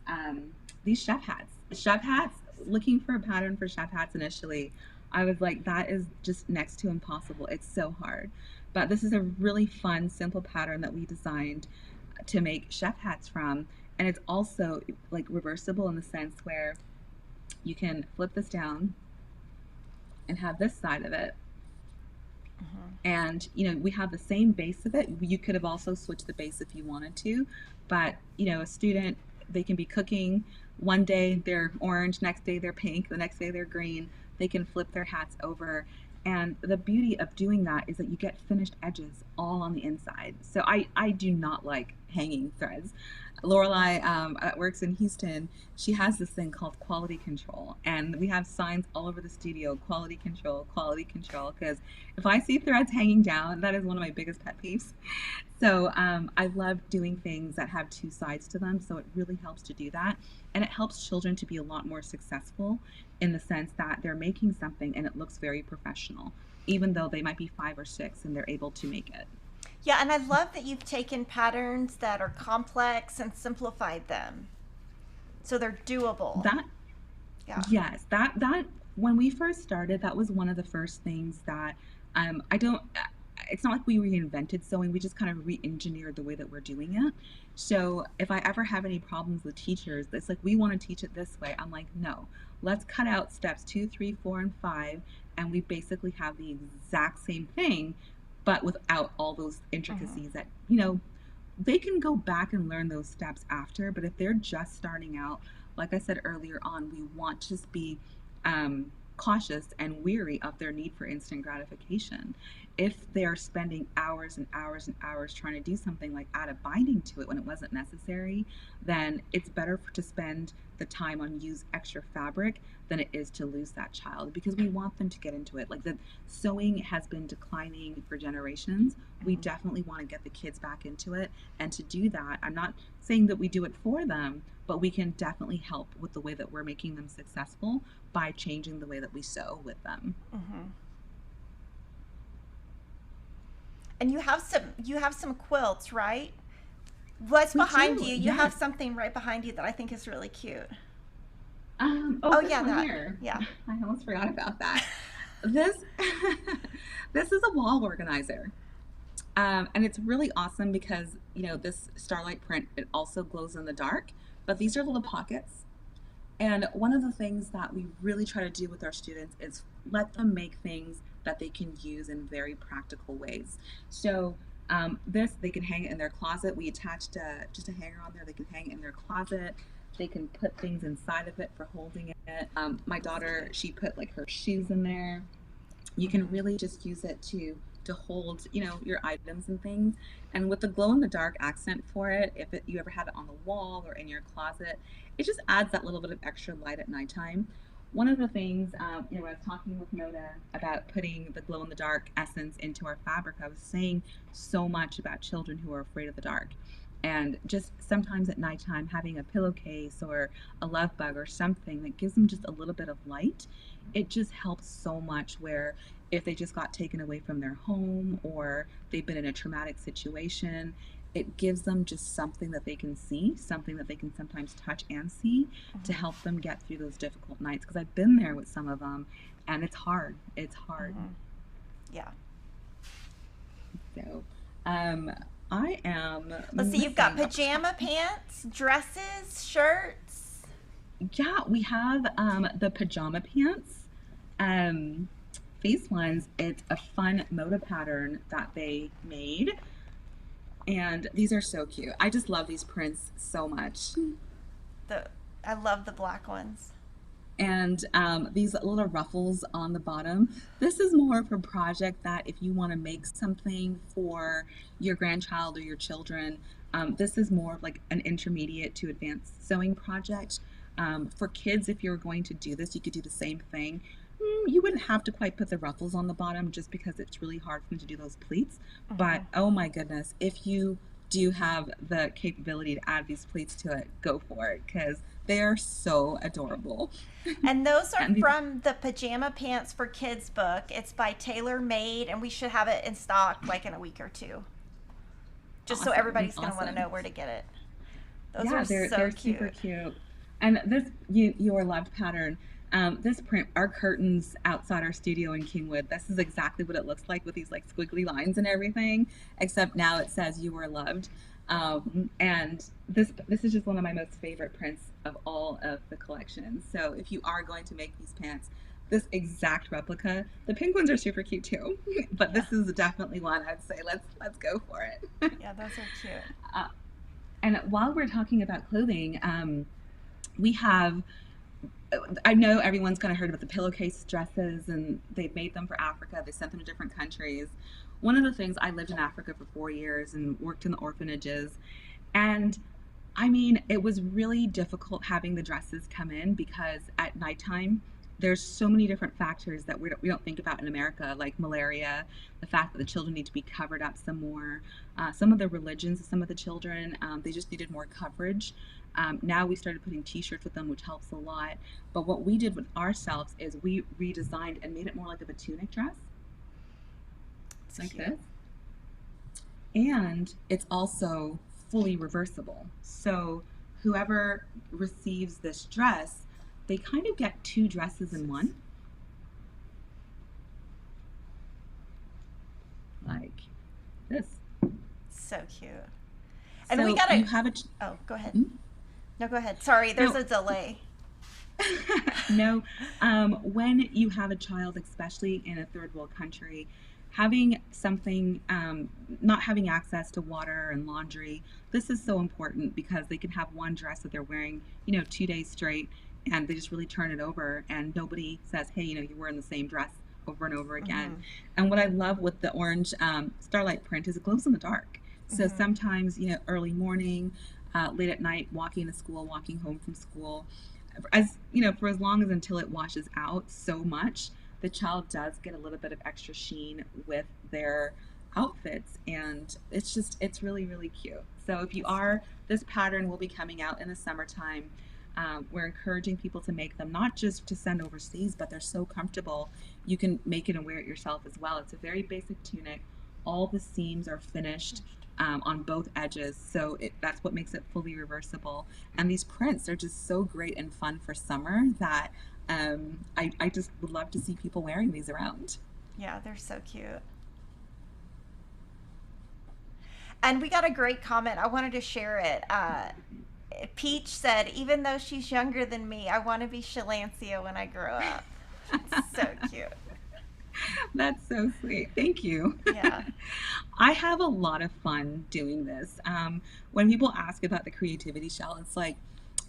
these chef hats, looking for a pattern for chef hats initially, I was like, that is just next to impossible. It's so hard. But this is a really fun, simple pattern that we designed to make chef hats from. And it's also like reversible in the sense where you can flip this down and have this side of it. And we have the same base of it. You could have also switched the base if you wanted to, but a student, they can be cooking one day they're orange, next day they're pink, the next day they're green. They can flip their hats over, and the beauty of doing that is that you get finished edges all on the inside. So I do not like hanging threads. Lorelai works in Houston. She has this thing called quality control, and we have signs all over the studio, quality control, because if I see threads hanging down, that is one of my biggest pet peeves. So I love doing things that have two sides to them, so it really helps to do that, and it helps children to be a lot more successful in the sense that they're making something and it looks very professional, even though they might be 5 or 6 and they're able to make it. Yeah, and I love that you've taken patterns that are complex and simplified them, so they're doable. Yes, that when we first started, that was one of the first things that it's not like we reinvented sewing, we just kind of re-engineered the way that we're doing it. So if I ever have any problems with teachers, it's like, we want to teach it this way. I'm like, no, let's cut out steps 2, 3, 4, and 5, and we basically have the exact same thing, but without all those intricacies that, they can go back and learn those steps after. But if they're just starting out, like I said earlier on, we want to just be cautious and weary of their need for instant gratification. If they're spending hours and hours and hours trying to do something, like add a binding to it when it wasn't necessary, then it's better to spend the time on use extra fabric than it is to lose that child, because we want them to get into it. Like, the sewing has been declining for generations. We definitely want to get the kids back into it, and to do that, I'm not saying that we do it for them, but we can definitely help with the way that we're making them successful by changing the way that we sew with them. And you have some quilts, right? What's behind you? You have something right behind you that I think is really cute. That. Here. Yeah. I almost forgot about that. This is a wall organizer. And it's really awesome because, this starlight print, it also glows in the dark. but these are little pockets. And one of the things that we really try to do with our students is let them make things that they can use in very practical ways. So this, they can hang it in their closet. We attached just a hanger on there. They can hang it in their closet. They can put things inside of it for holding it. My daughter, she put like her shoes in there. You can really just use it to hold, you know, your items and things. And with the glow in the dark accent for it, if you ever had it on the wall or in your closet, it just adds that little bit of extra light at nighttime. One of the things, you know, when I was talking with Moda about putting the glow in the dark essence into our fabric, I was saying so much about children who are afraid of the dark. And just sometimes at nighttime, having a pillowcase or a love bug or something that gives them just a little bit of light, it just helps so much. Where if they just got taken away from their home or they've been in a traumatic situation, it gives them just something that they can see, something that they can sometimes touch and see to help them get through those difficult nights. Because I've been there with some of them, and it's hard. It's hard. Yeah. So, I am. Let's see, you've got pajama pants, dresses, shirts. Yeah, we have the pajama pants. These ones, it's a fun Moda pattern that they made. And these are so cute. I just love these prints so much. I love the black ones. And these little ruffles on the bottom. This is more of a project that if you want to make something for your grandchild or your children, this is more of like an intermediate to advanced sewing project. For kids, if you're going to do this, you could do the same thing. You wouldn't have to quite put the ruffles on the bottom just because it's really hard for them to do those pleats. But oh my goodness, if you do have the capability to add these pleats to it, go for it, because they are so adorable. And those are And from the Pajama Pants for Kids book. It's by Taylor Made, and we should have it in stock like in a week or two. Just so awesome, everybody's going to want to awesome. know where to get it. Those Yeah, are so they're cute. super cute. And this your loved pattern. This print, our curtains outside our studio in Kingwood, this is exactly what it looks like with these like squiggly lines and everything, except now it says you are loved. And this is just one of my most favorite prints of all of the collection. So if you are going to make these pants, this exact replica, the pink ones are super cute too, but this is definitely one I'd say let's go for it. Yeah, those are cute. And while we're talking about clothing, we have, I know everyone's kind of heard about the pillowcase dresses, and they've made them for Africa. They sent them to different countries. One of the things, I lived in Africa for 4 years and worked in the orphanages. And I mean, it was really difficult having the dresses come in because at nighttime, there's so many different factors that we don't think about in America, like malaria, the fact that the children need to be covered up some more. Some of the religions of some of the children, they just needed more coverage. Now we started putting t-shirts with them, which helps a lot. But what we did with ourselves is we redesigned and made it more like of a tunic dress, It's like cute. this. And it's also fully reversible. So whoever receives this dress, they kind of get two dresses in one. Like this. So cute. And So we got you to. have a Oh, go ahead. Hmm? No, go ahead. Sorry, there's No. a delay. No, when you have a child, especially in a third world country, having something, not having access to water and laundry, this is so important because they can have one dress that they're wearing, 2 days straight, and they just really turn it over, and nobody says, hey, you're wearing the same dress over and over again. And what I love with the orange starlight print is it glows in the dark. So sometimes, early morning, late at night, walking to school, walking home from school, for as long as until it washes out so much, the child does get a little bit of extra sheen with their outfits, and it's really, really cute. So if you are, this pattern will be coming out in the summertime. We're encouraging people to make them, not just to send overseas, but they're so comfortable you can make it and wear it yourself as well. It's a very basic tunic. All the seams are finished on both edges, so that's what makes it fully reversible. And these prints are just so great and fun for summer that I just would love to see people wearing these around. Yeah, they're so cute. And we got a great comment. I wanted to share it. Peach said, even though she's younger than me, I want to be Shelancia when I grow up. So cute. That's so sweet. Thank you. Yeah. I have a lot of fun doing this. When people ask about the creativity shell, it's like,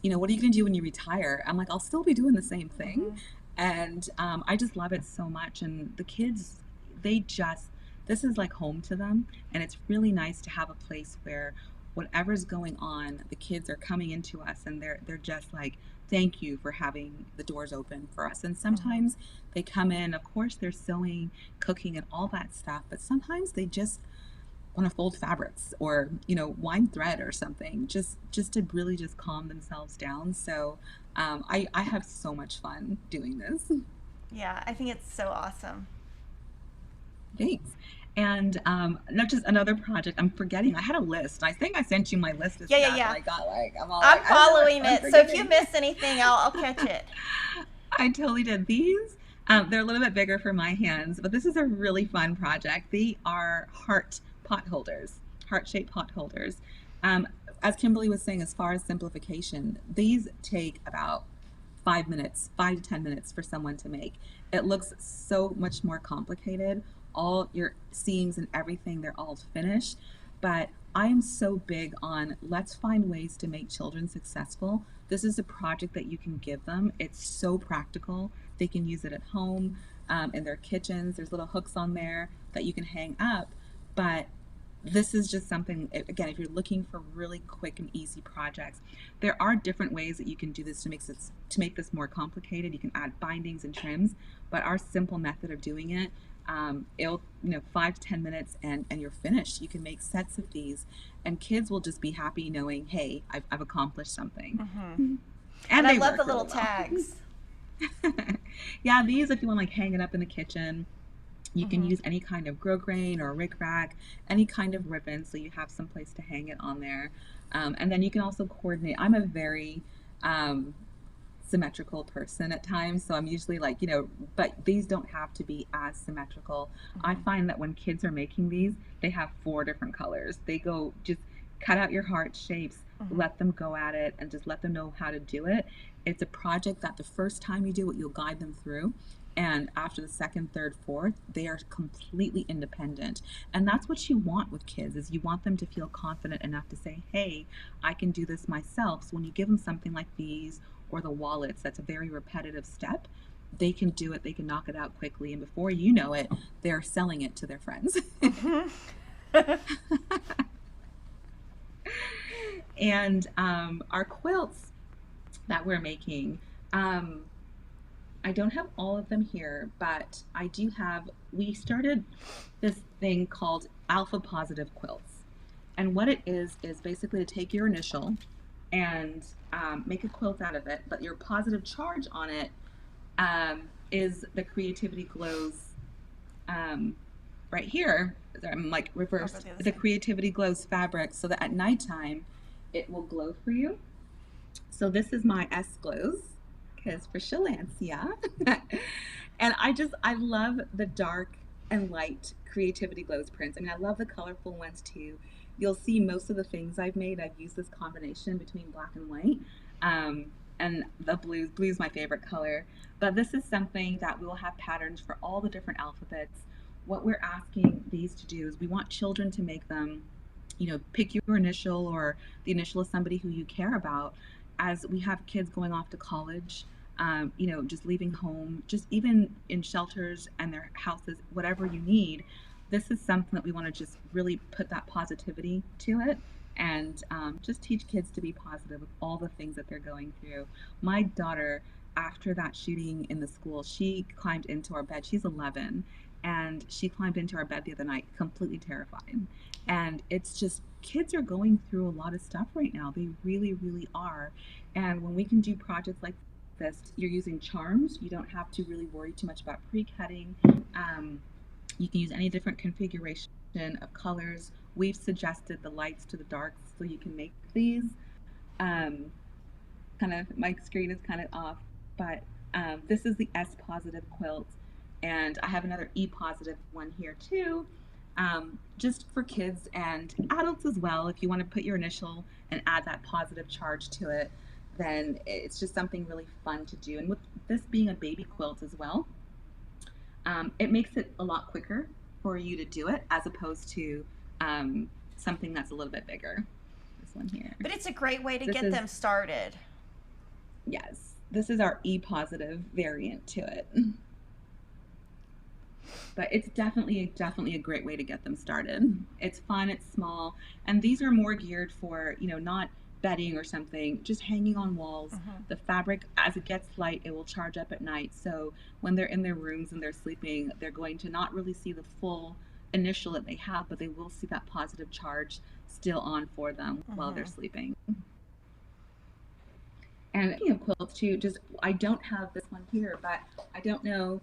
what are you going to do when you retire? I'm like, I'll still be doing the same thing. Mm-hmm. And I just love it so much. And the kids, this is like home to them. And it's really nice to have a place where whatever's going on, the kids are coming into us and they're just like, thank you for having the doors open for us. And sometimes they come in, of course, they're sewing, cooking, and all that stuff. But sometimes they just want to fold fabrics or wind thread or something, just to really just calm themselves down. So I have so much fun doing this. Yeah, I think it's so awesome. Thanks. And not just another project, I'm forgetting, I had a list. I think I sent you my list of Yeah, stuff yeah, yeah. that I got. Like I'm all I'm like, I don't know what following I'm it, so if you forgetting. miss anything, I'll catch it. I totally did. These, they're a little bit bigger for my hands, but this is a really fun project. They are heart-shaped pot holders. Um, as Kimberly was saying, as far as simplification, these take about 5 minutes, 5 to 10 minutes for someone to make. It looks so much more complicated. All your seams and everything, they're all finished. But I am so big on let's find ways to make children successful. This is a project that you can give them. It's so practical. They can use it at home, in their kitchens. There's little hooks on there that you can hang up. But this is just something, again, if you're looking for really quick and easy projects, there are different ways that you can do this to make this more complicated. You can add bindings and trims, but our simple method of doing it, it'll 5 to 10 minutes and you're finished. You can make sets of these, and kids will just be happy knowing, hey, I've accomplished something. Mm-hmm. And I they love work the little really well. tags. Yeah, these, if you want, like, hang it up in the kitchen. You can Mm-hmm. use any kind of grosgrain or rickrack, any kind of ribbon, so you have some place to hang it on there. And then you can also coordinate. I'm a very um, symmetrical person at times, so I'm usually like, but these don't have to be as symmetrical. I Mm-hmm. find that when kids are making these, they have 4 different colors. They go, just cut out your heart shapes, Mm-hmm. let them go at it, and just let them know how to do it. It's a project that the first time you do it, you'll guide them through. And after the second, third, fourth, they are completely independent. And that's what you want with kids, is you want them to feel confident enough to say, hey, I can do this myself. So when you give them something like these or the wallets, that's a very repetitive step, they can do it, they can knock it out quickly, and before you know it, they're selling it to their friends. Mm-hmm. And our quilts that we're making, I don't have all of them here, but I do have, we started this thing called Alpha Positive Quilts. And what it is basically to take your initial and make a quilt out of it, but your positive charge on it is the Creativity Glows, um, right here. I'm like I'll go reversed. the other The side. Creativity Glows fabric, so that at nighttime it will glow for you. So this is my S Glows, because for Shelancia. And I love the dark and light Creativity Glows prints. I mean, I love the colorful ones too. You'll see most of the things I've made, I've used this combination between black and white. And the blue is my favorite color. But this is something that we will have patterns for all the different alphabets. What we're asking these to do is we want children to make them, pick your initial or the initial of somebody who you care about. As we have kids going off to college, just leaving home, just even in shelters and their houses, whatever you need, this is something that we want to just really put that positivity to it, and just teach kids to be positive with all the things that they're going through. My daughter, after that shooting in the school, she climbed into our bed. She's 11, and she climbed into our bed the other night, completely terrified. And it's just, kids are going through a lot of stuff right now. They really, really are. And when we can do projects like this, you're using charms. You don't have to really worry too much about pre-cutting. You can use any different configuration of colors. We've suggested the lights to the darks so you can make these. Um, Kind of, my screen is kind of off, but this is the S positive quilt, and I have another E positive one here too, just for kids and adults as well. If you want to put your initial and add that positive charge to it, then it's just something really fun to do. And with this being a baby quilt as well, it makes it a lot quicker for you to do it as opposed to something that's a little bit bigger. This one here. But it's a great way to get them started. Yes, this is our E-positive variant to it. But it's definitely a great way to get them started. It's fun, it's small, and these are more geared for, you know, not bedding or something, just hanging on walls. The fabric, as it gets light, it will charge up at night. So when they're in their rooms and they're sleeping, they're going to not really see the full initial that they have, but they will see that positive charge still on for them while they're sleeping. And speaking of quilts too, just I don't have this one here, but I don't know.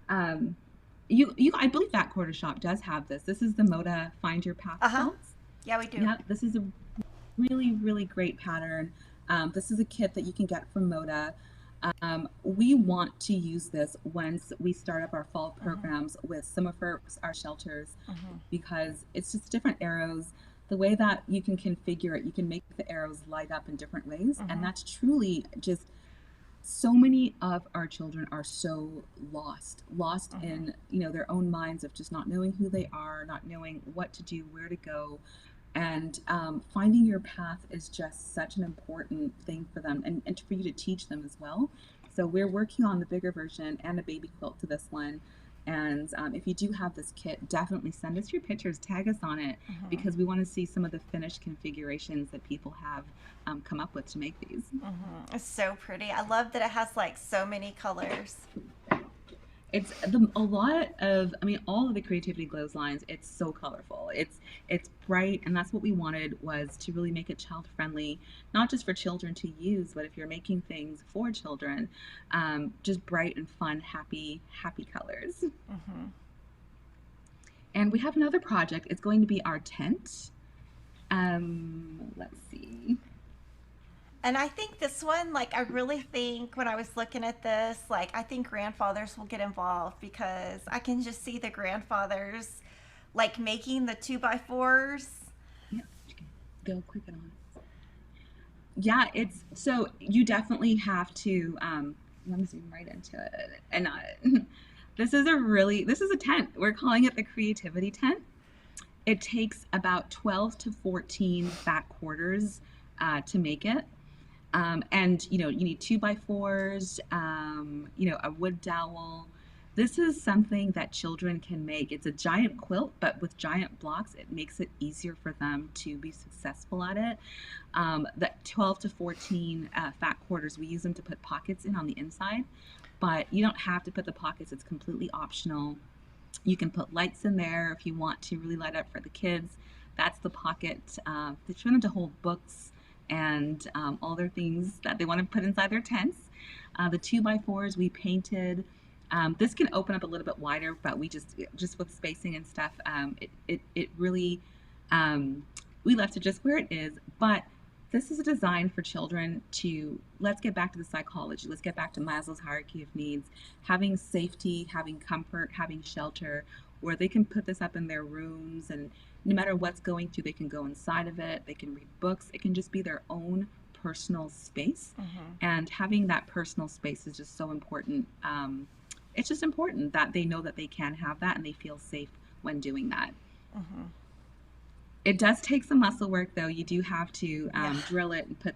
I believe Fat Quarter Shop does have this. This is the Moda Find Your Path quilts. Yeah, we do. Yeah, this is a really great pattern. This is a kit that you can get from Moda. We want to use this once we start up our fall programs with some of our shelters, because it's just different arrows. The way that you can configure it, you can make the arrows light up in different ways, and that's truly just, so many of our children are so lost in, you know, their own minds of just not knowing who they are, not knowing what to do, where to go. And finding your path is just such an important thing for them, and for you to teach them as well. So we're working on the bigger version and a baby quilt to this one. And if you do have this kit, definitely send us your pictures, tag us on it, because we want to see some of the finished configurations that people have come up with to make these. It's so pretty. I love that it has like so many colors. It's a lot of, I mean, all of the Creativity Glows lines, it's so colorful. It's bright, and that's what we wanted, was to really make it child friendly, not just for children to use, but if you're making things for children, just bright and fun, happy colors. And we have another project. It's going to be our tent. Let's see. And I think this one, like, I really think when I was looking at this, like, I think grandfathers will get involved, because I can just see the grandfathers, like, making the 2x4s. Yeah, they'll click it on. Yeah, it's, so you definitely have to, let me zoom right into it. And this is a tent. We're calling it the Creativity Tent. It takes about 12 to 14 fat quarters to make it. And you know, you need 2x4s, you know, a wood dowel. This is something that children can make. It's a giant quilt, but with giant blocks, it makes it easier for them to be successful at it. The 12 to 14 fat quarters, we use them to put pockets in on the inside, but you don't have to put the pockets. It's completely optional. You can put lights in there if you want to really light up for the kids. That's the pocket for them to hold books and all their things that they want to put inside their tents. The 2x4s we painted. This can open up a little bit wider, but we just with spacing and stuff, it really, we left it just where it is. But this is a design for children to, let's get back to the psychology. Let's get back to Maslow's hierarchy of needs, having safety, having comfort, having shelter, where they can put this up in their rooms, and no matter what's going through, they can go inside of it. They can read books. It can just be their own personal space. And having that personal space is just so important. It's just important that they know that they can have that and they feel safe when doing that. It does take some muscle work, though. You do have to drill it and put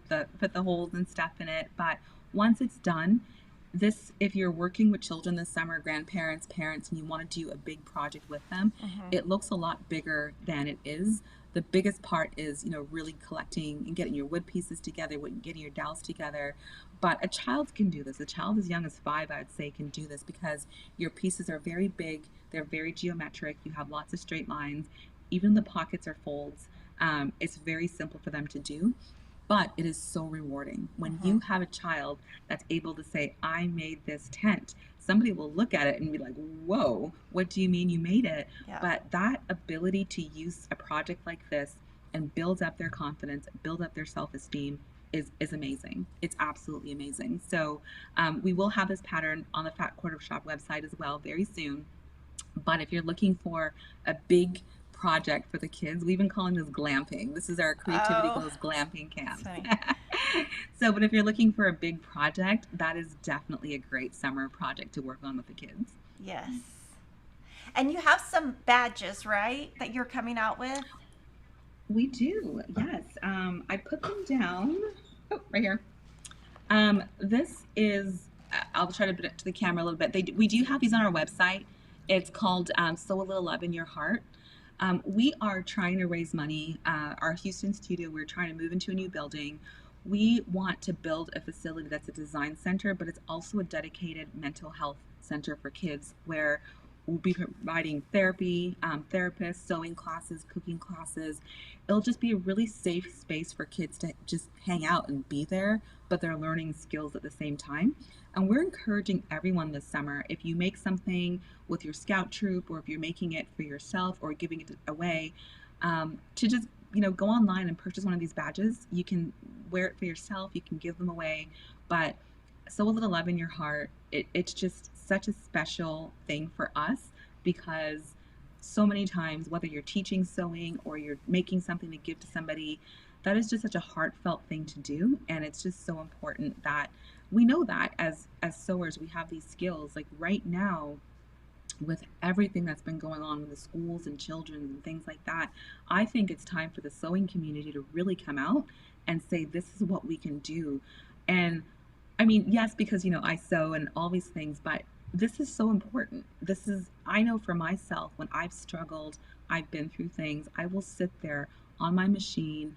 the holes and stuff in it. But once it's done, this, if you're working with children this summer, grandparents, parents, and you want to do a big project with them, it looks a lot bigger than it is. The biggest part is, you know, really collecting and getting your wood pieces together, getting your dowels together. But a child can do this. A child as young as 5, I would say, can do this, because your pieces are very big. They're very geometric. You have lots of straight lines. Even the pockets are folds. It's very simple for them to do. But it is so rewarding when you have a child that's able to say, I made this tent. Somebody will look at it and be like, whoa, what do you mean you made it? But that ability to use a project like this and build up their confidence, build up their self-esteem is amazing. It's absolutely amazing. So we will have this pattern on the Fat Quarter Shop website as well very soon. But if you're looking for a big project for the kids. We've been calling this glamping. This is our Creativity Oh, Goes glamping that's camps. funny. So, but if you're looking for a big project, that is definitely a great summer project to work on with the kids. Yes. And you have some badges, right, that you're coming out with? We do, yes. I put them down. Oh, right here. This is, I'll try to put it to the camera a little bit. We do have these on our website. It's called Sew a Little Love in Your Heart. We are trying to raise money. Our Houston studio, we're trying to move into a new building. We want to build a facility that's a design center, but it's also a dedicated mental health center for kids where we'll be providing therapy, therapists, sewing classes, cooking classes. It'll just be a really safe space for kids to just hang out and be there, but they're learning skills at the same time. And we're encouraging everyone this summer, if you make something with your scout troop, or if you're making it for yourself or giving it away, to just go online and purchase one of these badges. You can wear it for yourself, you can give them away, but Sew a Little Love in Your Heart, it's just such a special thing for us, because so many times, whether you're teaching sewing or you're making something to give to somebody, that is just such a heartfelt thing to do. And it's just so important that we know that as sewers, we have these skills. Like right now, with everything that's been going on with the schools and children and things like that, I think it's time for the sewing community to really come out and say, this is what we can do. And I mean, yes, because I sew and all these things, but this is so important. I know for myself, when I've struggled, I've been through things, I will sit there on my machine.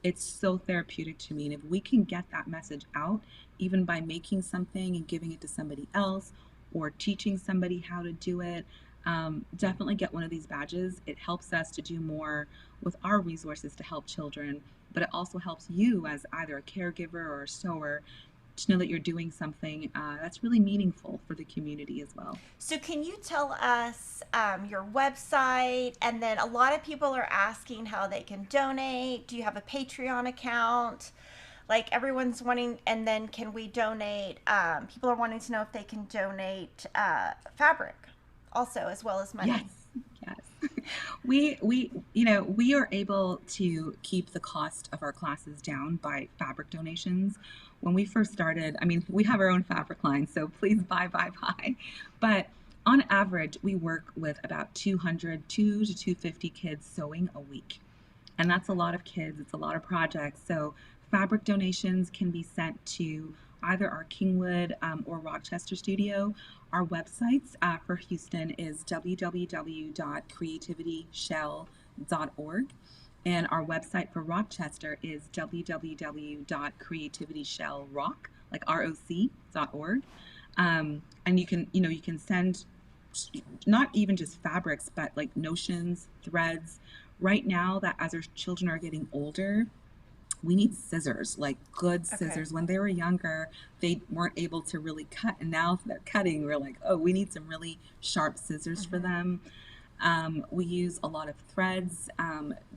It's so therapeutic to me. And if we can get that message out, even by making something and giving it to somebody else, or teaching somebody how to do it, definitely get one of these badges. It helps us to do more with our resources to help children, but it also helps you as either a caregiver or a sewer to know that you're doing something that's really meaningful for the community as well. So, can you tell us your website? And then a lot of people are asking how they can donate. Do you have a Patreon account? Like everyone's wanting, and then can we donate? People are wanting to know if they can donate fabric also, as well as money. Yes. We are able to keep the cost of our classes down by fabric donations. When we first started, I mean, we have our own fabric line, so please buy. But on average, we work with about 2 to 250 kids sewing a week. And that's a lot of kids, it's a lot of projects. So fabric donations can be sent to either our Kingwood or Rochester studio. Our websites for Houston is www.creativityshell.org. And our website for Rochester is www.creativityshelrock, like ROC.org. And you can send not even just fabrics, but like notions, threads. Right now, that as our children are getting older, we need scissors, like good Okay. scissors. When they were younger, they weren't able to really cut, and now they're cutting, we're like, oh, we need some really sharp scissors for Mm-hmm. them. We use a lot of threads,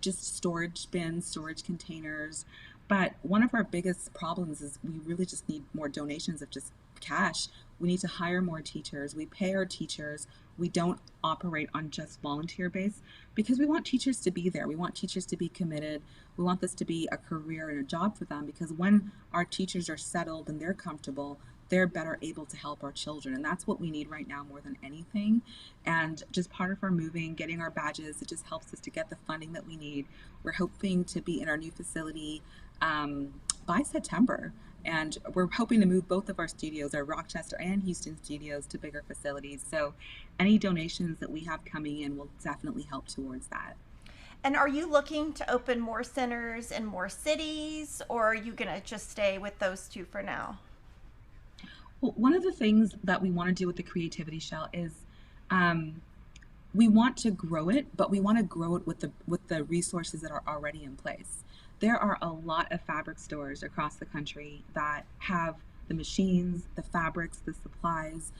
just storage bins, storage containers. But one of our biggest problems is we really just need more donations of just cash. We need to hire more teachers. We pay our teachers. We don't operate on just volunteer base, because we want teachers to be there. We want teachers to be committed. We want this to be a career and a job for them, because when our teachers are settled and they're comfortable, they're better able to help our children. And that's what we need right now more than anything. And just part of our moving, getting our badges, it just helps us to get the funding that we need. We're hoping to be in our new facility by September. And we're hoping to move both of our studios, our Rochester and Houston studios, to bigger facilities. So any donations that we have coming in will definitely help towards that. And are you looking to open more centers in more cities, or are you going to just stay with those two for now? Well, one of the things that we want to do with the Creativity Shell is um, we want to grow it, but we want to grow it with the resources that are already in place. There are a lot of fabric stores across the country that have the machines, the fabrics, the supplies.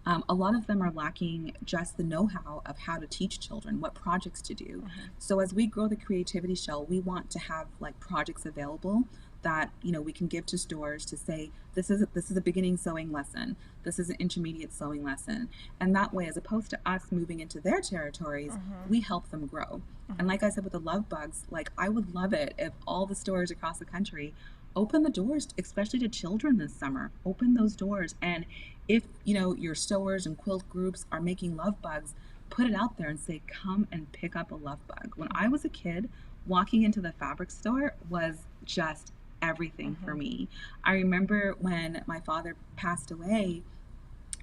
A lot of them are lacking just the know-how of how to teach children what projects to do. Mm-hmm. So as we grow the Creativity Shell, we want to have like projects available that, we can give to stores to say, this is a beginning sewing lesson, this is an intermediate sewing lesson. And that way, as opposed to us moving into their territories, we help them grow. And like I said with the love bugs, like, I would love it if all the stores across the country open the doors, especially to children this summer. Open those doors. And if, your sewers and quilt groups are making love bugs, put it out there and say, come and pick up a love bug. When I was a kid, walking into the fabric store was just everything for me. I remember when my father passed away,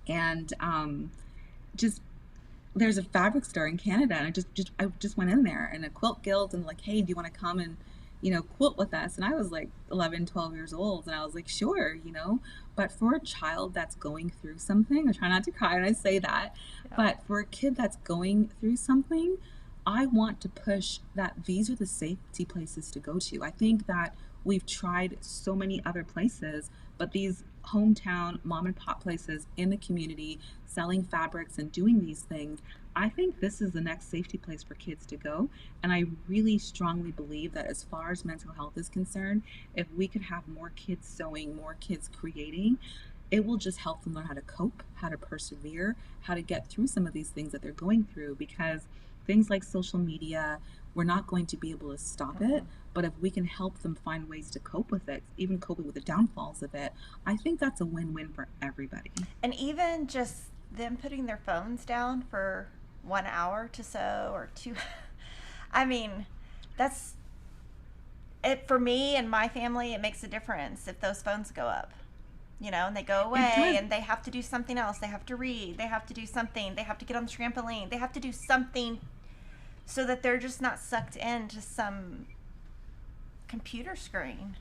and just there's a fabric store in Canada, and I just went in there, and a quilt guild, and like, hey, do you want to come and quilt with us? And I was like 11, 12 years old, and I was like, sure, but for a child that's going through something, I try not to cry when I say that, but for a kid that's going through something, I want to push that these are the safety places to go to. I think that we've tried so many other places, but these hometown mom and pop places in the community selling fabrics and doing these things, I think this is the next safety place for kids to go. And I really strongly believe that as far as mental health is concerned, if we could have more kids sewing, more kids creating, it will just help them learn how to cope, how to persevere, how to get through some of these things that they're going through, because things like social media, we're not going to be able to stop it, but if we can help them find ways to cope with it, even coping with the downfalls of it, I think that's a win-win for everybody. And even just them putting their phones down for 1 hour to sew or 2, I mean, that's it for me and my family. It makes a difference if those phones go up, and they go away and they have to do something else. They have to read, they have to do something, they have to get on the trampoline, they have to do something so that they're just not sucked into some computer screen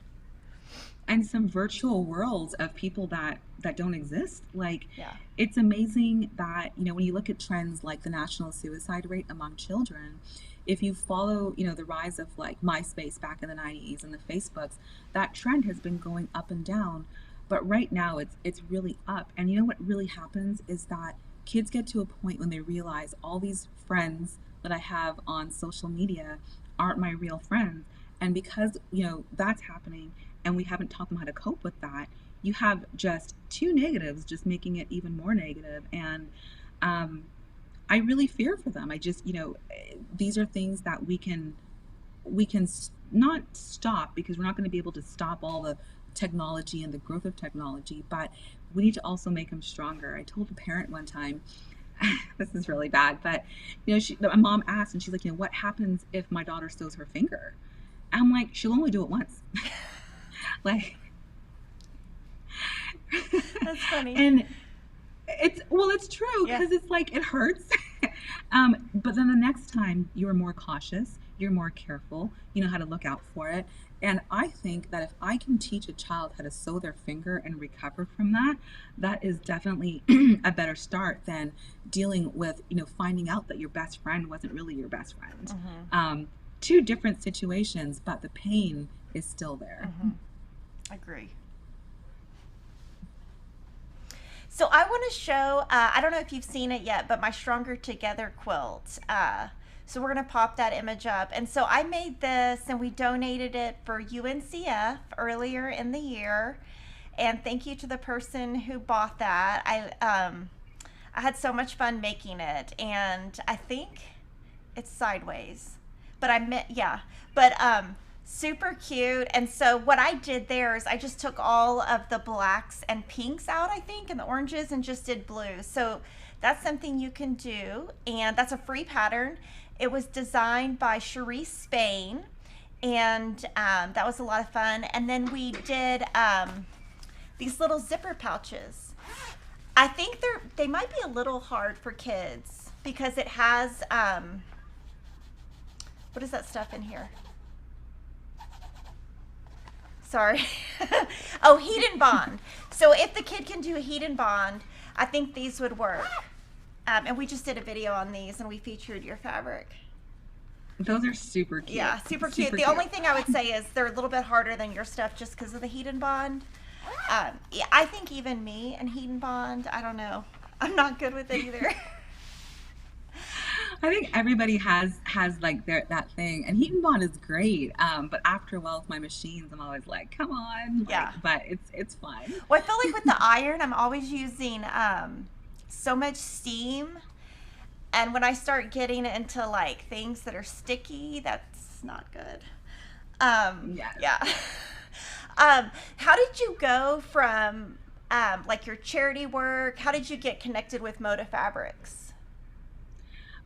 and some virtual worlds of people that don't exist. Like, it's amazing that, when you look at trends like the national suicide rate among children, if you follow, the rise of like MySpace back in the 90s and the Facebooks, that trend has been going up and down. But right now it's really up. And what really happens is that kids get to a point when they realize all these friends that I have on social media aren't my real friends. And because, that's happening and we haven't taught them how to cope with that, you have just two negatives, just making it even more negative. And I really fear for them. I just, these are things that we can not stop, because we're not going to be able to stop all the technology and the growth of technology, but we need to also make them stronger. I told a parent one time, this is really bad, but my mom asked, and she's like, what happens if my daughter sews her finger? I'm like, she'll only do it once. Like, that's funny. And it's true, because it's like, it hurts. But then the next time you're more cautious, you're more careful, you know how to look out for it. And I think that if I can teach a child how to sew their finger and recover from that, that is definitely a better start than dealing with, finding out that your best friend wasn't really your best friend. Two different situations, but the pain is still there. Agree. So I want to show, I don't know if you've seen it yet, but my Stronger Together quilt. So we're going to pop that image up. And so I made this and we donated it for UNCF earlier in the year. And thank you to the person who bought that. I had so much fun making it. And I think it's sideways. But super cute. And so what I did there is I just took all of the blacks and pinks out, I think, and the oranges, and just did blue. So that's something you can do. And that's a free pattern. It was designed by Cherise Spain, and that was a lot of fun. And then we did these little zipper pouches. I think they might be a little hard for kids because it has, what is that stuff in here? Sorry. Oh, heat and bond. So if the kid can do a heat and bond, I think these would work. And we just did a video on these and we featured your fabric. Those are super cute. Yeah, super cute. The only thing I would say is they're a little bit harder than your stuff just because of the heat and bond. Yeah, I think even me and heat and bond, I don't know. I'm not good with it either. I think everybody has like their that thing, and heat and bond is great. But after a while with my machines, I'm always like, come on, like, Yeah. but it's fun. Well, I feel like with the iron, I'm always using so much steam. And when I start getting into like things that are sticky, that's not good. Yes. Yeah. How did you go from like your charity work? How did you get connected with Moda Fabrics?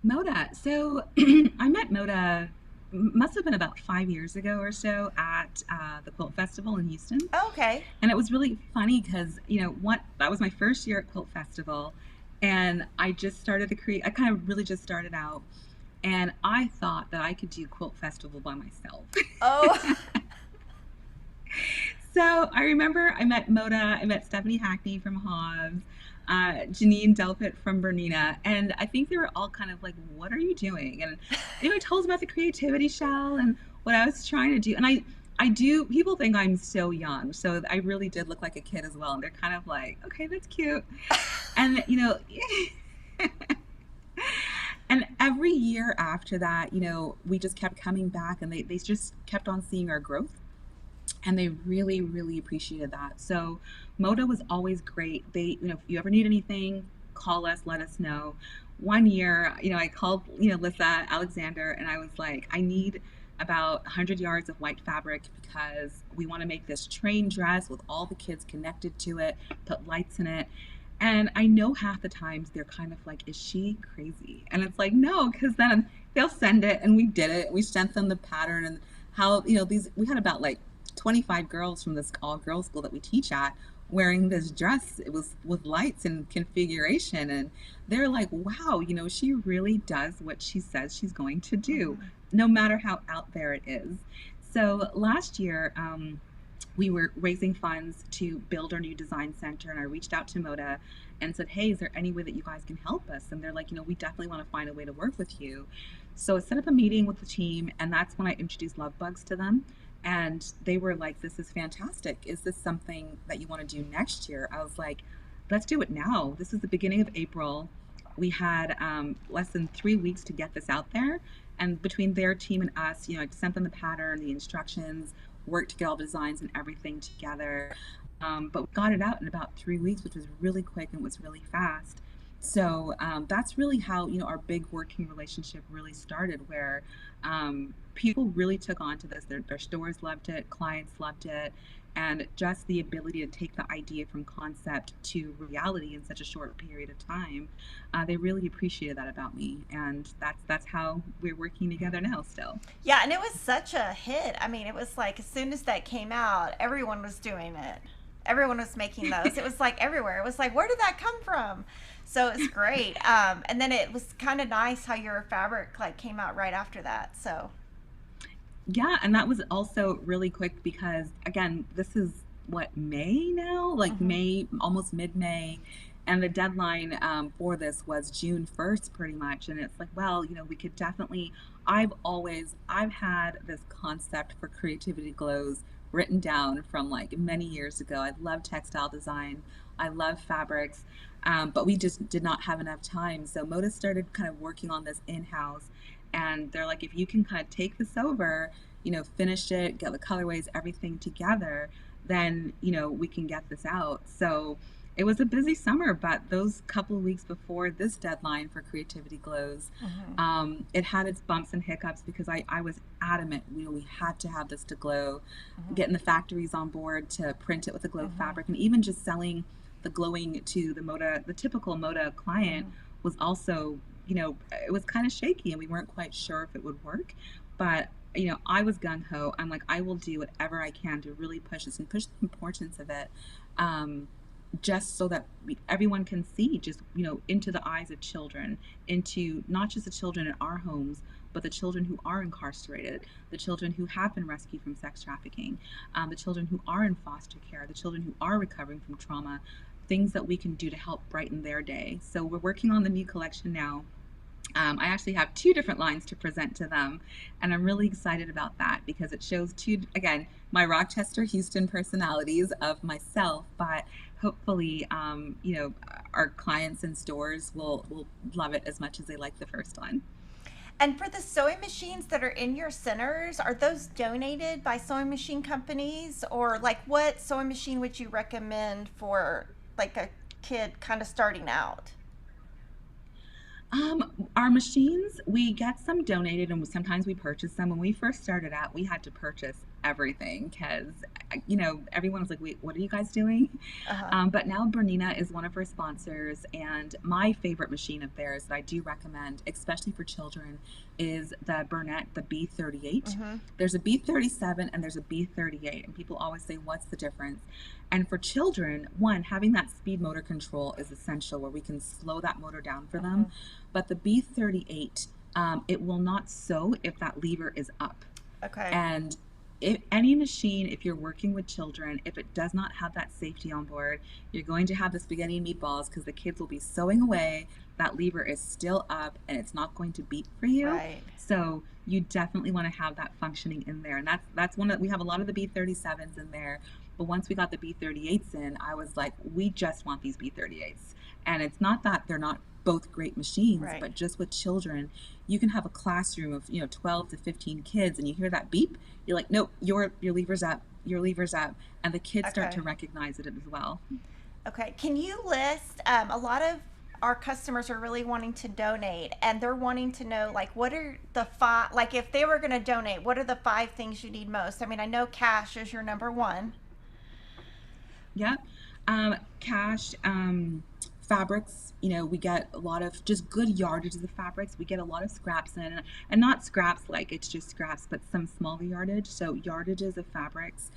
Moda. So I met Moda, must have been about 5 years ago or so at the Quilt Festival in Houston. Oh, okay. And it was really funny because, what that was my first year at Quilt Festival. And I just started to create, I kind of really just started out. And I thought that I could do Quilt Festival by myself. Oh, So I remember I met Moda, I met Stephanie Hackney from Hobbs, Janine Delpit from Bernina, and I think they were all kind of like, "What are you doing?" And I told them about the creativity shell and what I was trying to do. And I do. People think I'm so young, so I really did look like a kid as well. And they're kind of like, "Okay, that's cute." And and every year after that, we just kept coming back, and they just kept on seeing our growth, and they really really appreciated that. So Moda was always great. They, if you ever need anything, call us, let us know. One year, I called, Lissa Alexander, and I was like, I need about 100 yards of white fabric because we want to make this train dress with all the kids connected to it, put lights in it. And I know half the times they're kind of like, is she crazy? And it's like, no, because then they'll send it, and we did it. We sent them the pattern, and how, we had about like 25 girls from this all girls school that we teach at wearing this dress. It was with lights and configuration, and they're like, wow, she really does what she says she's going to do, no matter how out there it is. So last year, we were raising funds to build our new design center, and I reached out to Moda and said, hey, is there any way that you guys can help us? And they're like, we definitely want to find a way to work with you. So I set up a meeting with the team, and that's when I introduced Love Bugs to them. And they were like, this is fantastic. Is this something that you want to do next year? I was like, let's do it now. This is the beginning of April. We had less than 3 weeks to get this out there. And between their team and us, I sent them the pattern, the instructions, worked to get all the designs and everything together. But we got it out in about 3 weeks, which was really quick and was really fast. So that's really how, our big working relationship really started, where people really took on to this. Their stores loved it, clients loved it, and just the ability to take the idea from concept to reality in such a short period of time, they really appreciated that about me, and that's how we're working together now still. yeah, and it was such a hit. I mean, it was like as soon as that came out, everyone was doing it. Everyone was making those. It was like everywhere. It was like, where did that come from? So it's great. And then it was kind of nice how your fabric like came out right after that. So Yeah, and that was also really quick because, again, this is what, May now? Like mhm. May, almost mid-May. And the deadline for this was June 1st, pretty much. And it's like, well, we could definitely, I've had this concept for Creativity Glows written down from like many years ago. I love textile design. I love fabrics, but we just did not have enough time. So Moda started kind of working on this in-house, and they're like, if you can kind of take this over, finish it, get the colorways, everything together, then, we can get this out. So it was a busy summer, but those couple of weeks before this deadline for Creativity Glows, Mhm. it had its bumps and hiccups because I was adamant, we had to have this to glow, Mhm. getting the factories on board to print it with the glow Mhm. fabric, and even just selling the glowing to the typical Moda client Mhm. was also, it was kind of shaky, and we weren't quite sure if it would work. But, I was gung ho. I'm like, I will do whatever I can to really push this and push the importance of it. Um, just so that everyone can see, just, into the eyes of children, into not just the children in our homes, but the children who are incarcerated, the children who have been rescued from sex trafficking, the children who are in foster care, the children who are recovering from trauma, things that we can do to help brighten their day. So we're working on the new collection now. I actually have two different lines to present to them, and I'm really excited about that because it shows two, again, my Rochester, Houston personalities of myself, but hopefully, our clients and stores will love it as much as they like the first one. And for the sewing machines that are in your centers, are those donated by sewing machine companies, or like what sewing machine would you recommend for like a kid kind of starting out? Our machines, we get some donated and sometimes we purchase them. When we first started out, we had to purchase everything because, everyone was like, wait, what are you guys doing? Uh-huh. But now Bernina is one of our sponsors, and my favorite machine of theirs that I do recommend, especially for children, is the Burnett, the B38. Mm-hmm. There's a B37 and there's a B38, and people always say, what's the difference? And for children, one, having that speed motor control is essential where we can slow that motor down for Mm-hmm. them. But the B38, it will not sew if that lever is up. Okay. And if any machine, if you're working with children, if it does not have that safety on board, you're going to have the spaghetti and meatballs because the kids will be sewing away. That lever is still up and it's not going to beep for you. Right. So you definitely want to have that functioning in there. And that's one that we have a lot of the B37s in there. But once we got the B38s in, I was like, we just want these B38s. And it's not that they're not both great machines, Right. but just with children, you can have a classroom of 12 to 15 kids and you hear that beep, you're like, nope, your lever's up, your lever's up, and the kids start Okay. to recognize it as well. Okay. Can you list a lot of our customers are really wanting to donate, and they're wanting to know like what are the five, like if they were going to donate, what are the five things you need most? I mean, I know cash is your number one. Yep. Cash, fabrics, we get a lot of just good yardage of the fabrics. We get a lot of scraps in, and not scraps like it's just scraps, but some smaller yardage. So yardages of fabrics.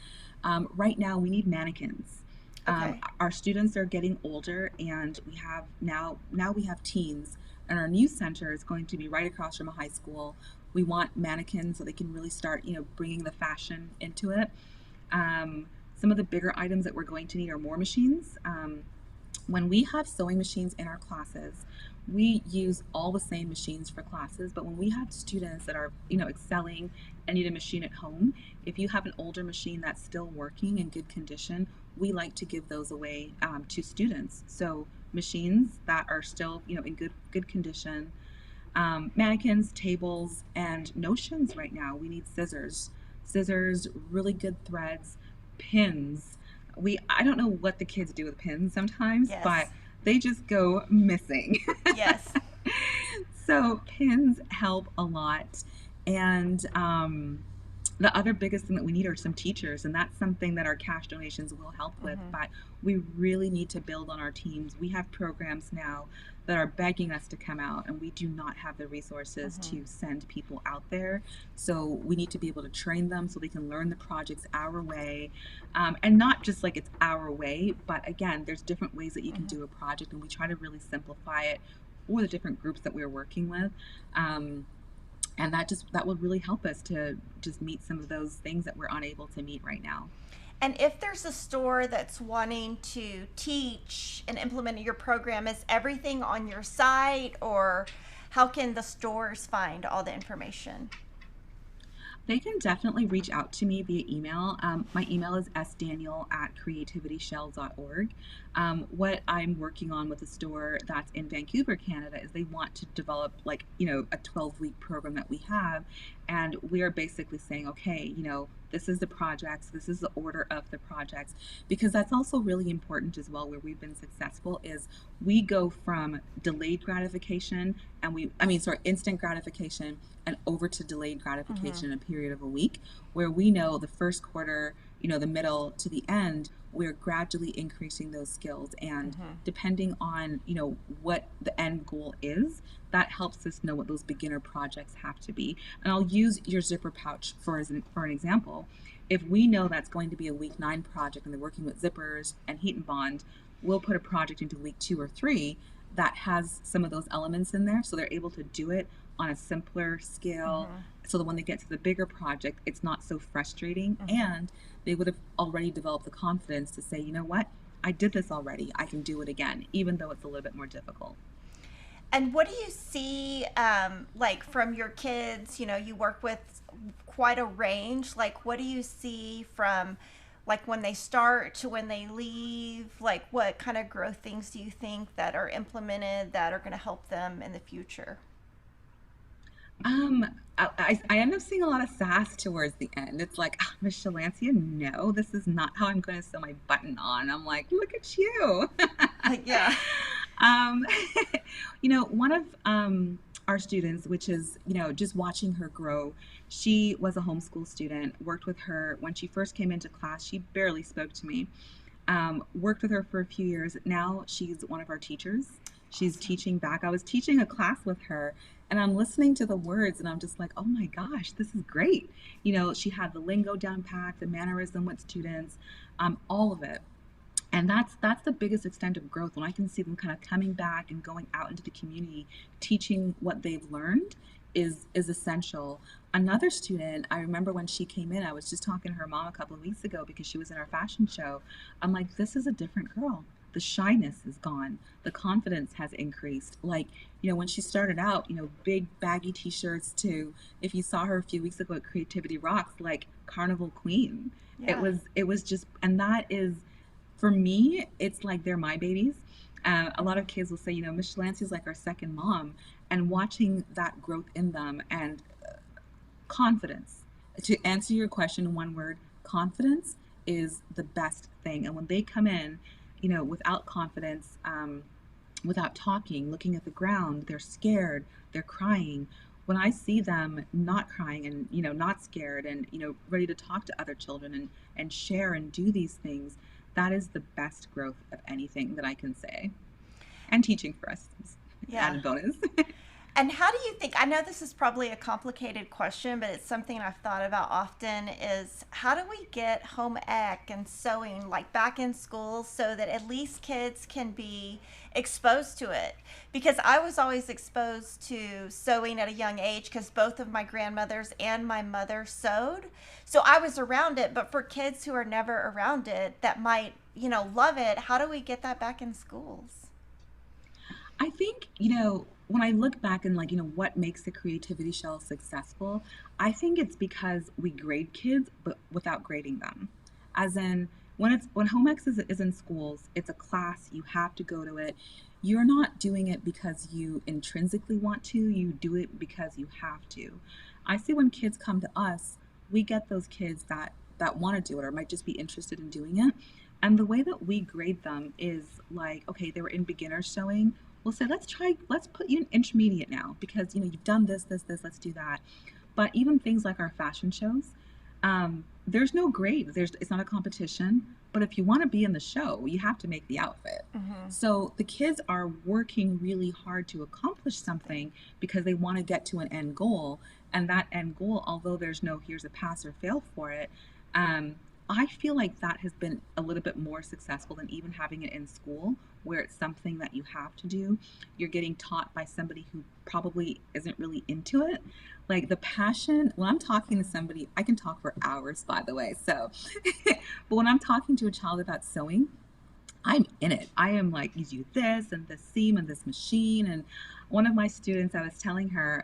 Right now, we need mannequins. Okay. Our students are getting older, and we have now we have teens, and our new center is going to be right across from a high school. We want mannequins so they can really start, bringing the fashion into it. Some of the bigger items that we're going to need are more machines. When we have sewing machines in our classes, we use all the same machines for classes, but when we have students that are, excelling and need a machine at home, if you have an older machine that's still working in good condition, we like to give those away to students. So machines that are still, in good condition, mannequins, tables, and notions right now. We need scissors, really good threads, pins. I don't know what the kids do with pins sometimes, but Yes. they just go missing. Yes. So pins help a lot. And the other biggest thing that we need are some teachers, and that's something that our cash donations will help with. Mm-hmm. But we really need to build on our teams. We have programs now that are begging us to come out, and we do not have the resources Mm-hmm. to send people out there. So we need to be able to train them so they can learn the projects our way, and not just like it's our way, but again, there's different ways that you can Mm-hmm. do a project, and we try to really simplify it for the different groups that we're working with. And that will really help us to just meet some of those things that we're unable to meet right now. And if there's a store that's wanting to teach and implement your program, is everything on your site, or how can the stores find all the information? They can definitely reach out to me via email. My email is sdaniel@creativityshell.org. What I'm working on with a store that's in Vancouver, Canada, is they want to develop like, a 12-week program that we have. And we are basically saying, okay, this is the projects, this is the order of the projects, because that's also really important as well. Where we've been successful is we go from delayed gratification instant gratification and over to delayed Mm-hmm. gratification in a period of a week, where we know the first quarter, the middle to the end, we're gradually increasing those skills. And Mm-hmm. depending on, what the end goal is, that helps us know what those beginner projects have to be. And I'll use your zipper pouch for an example. If we know that's going to be a week 9 project and they're working with zippers and heat and bond, we'll put a project into week 2 or 3 that has some of those elements in there, so they're able to do it on a simpler scale, Mm-hmm. so that when they get to the bigger project, it's not so frustrating, Mm-hmm. and they would have already developed the confidence to say, you know what, I did this already, I can do it again, even though it's a little bit more difficult. And what do you see, like from your kids? You work with quite a range. Like, what do you see from, like, when they start to when they leave? Like, what kind of growth things do you think that are implemented that are going to help them in the future? Um, I end up seeing a lot of sass towards the end. It's like, "Ah, Miss Shelancia, no, this is not how I'm going to sew my button on." I'm like, look at you. Yeah. Um, one of our students, which is, just watching her grow, she was a homeschool student, worked with her when she first came into class. She barely spoke to me. Worked with her for a few years. Now she's one of our teachers. She's Awesome. teaching back. I was teaching a class with her and I'm listening to the words and I'm just like, oh my gosh, this is great. She had the lingo down packed, the mannerism with students, all of it. And that's the biggest extent of growth when I can see them kind of coming back and going out into the community, teaching what they've learned is essential. Another student, I remember when she came in, I was just talking to her mom a couple of weeks ago because she was in our fashion show. I'm like, this is a different girl. The shyness is gone. The confidence has increased. Like, when she started out, big baggy t-shirts to, if you saw her a few weeks ago at Creativity Rocks, like Carnival Queen. It Yeah. was it was just, and that is, for me, it's like they're my babies. A lot of kids will say, Miss Shelancey is like our second mom, and watching that growth in them and confidence. To answer your question in one word, confidence is the best thing. And when they come in, without confidence, without talking, looking at the ground, they're scared, they're crying. When I see them not crying and not scared and ready to talk to other children and share and do these things, that is the best growth of anything that I can say. And teaching for us is an Yeah. added bonus. And how do you think, I know this is probably a complicated question, but it's something I've thought about often, is how do we get home ec and sewing like back in school so that at least kids can be exposed to it? Because I was always exposed to sewing at a young age because both of my grandmothers and my mother sewed. So I was around it, but for kids who are never around it that might, love it, how do we get that back in schools? I think, when I look back and like, what makes the creativity shell successful, I think it's because we grade kids, but without grading them. As in, when home ec is in schools, it's a class, you have to go to it. You're not doing it because you intrinsically want to, you do it because you have to. I see when kids come to us, we get those kids that want to do it or might just be interested in doing it. And the way that we grade them is like, okay, they were in beginner sewing, we'll say let's put you in intermediate now because you've done this, let's do that. But even things like our fashion shows, there's no grade, it's not a competition, but if you want to be in the show you have to make the outfit. Mm-hmm. So the kids are working really hard to accomplish something because they want to get to an end goal, and that end goal, although there's no here's a pass or fail for it, um, I feel like that has been a little bit more successful than even having it in school where it's something that you have to do. You're getting taught by somebody who probably isn't really into it. Like the passion, when I'm talking to somebody, I can talk for hours, by the way. So, but when I'm talking to a child about sewing, I'm in it. I am like, you do this and this seam and this machine. And one of my students, I was telling her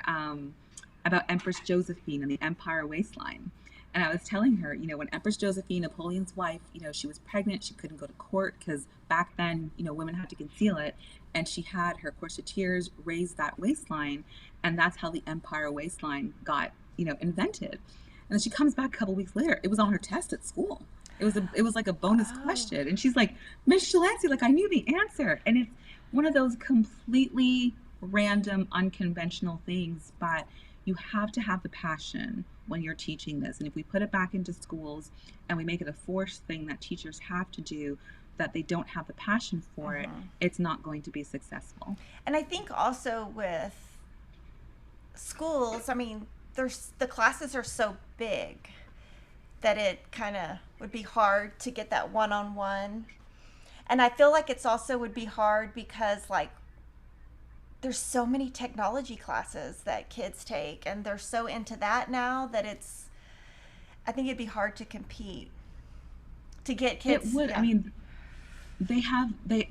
about Empress Josephine and the Empire waistline. And I was telling her, when Empress Josephine, Napoleon's wife, she was pregnant, she couldn't go to court because back then, women had to conceal it. And she had her corsetiers raise that waistline. And that's how the Empire waistline got, invented. And then she comes back a couple weeks later. It was on her test at school. It was like a bonus Oh. question. And she's like, Miss Shelancey, like I knew the answer. And it's one of those completely random, unconventional things, but you have to have the passion when you're teaching this. And if we put it back into schools and we make it a forced thing that teachers have to do, that they don't have the passion for it, Mm-hmm. it's not going to be successful. And I think also with schools, I mean, the classes are so big that it kind of would be hard to get that one-on-one. And I feel like it's also would be hard because like there's so many technology classes that kids take and they're so into that now that it's I think it'd be hard to compete to get It kids. would, I Yeah. mean,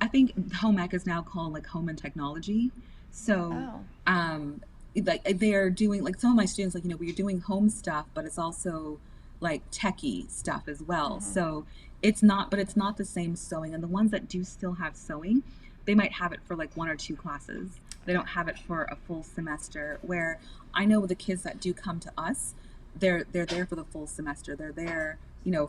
I think home ec is now called like home and technology. So, Oh. like they're doing like some of my students, like, we're doing home stuff, but it's also like techie stuff as well. Mm-hmm. So but it's not the same sewing. And the ones that do still have sewing, they might have it for like one or two classes. They don't have it for a full semester, where I know the kids that do come to us, they're there for the full semester. They're there,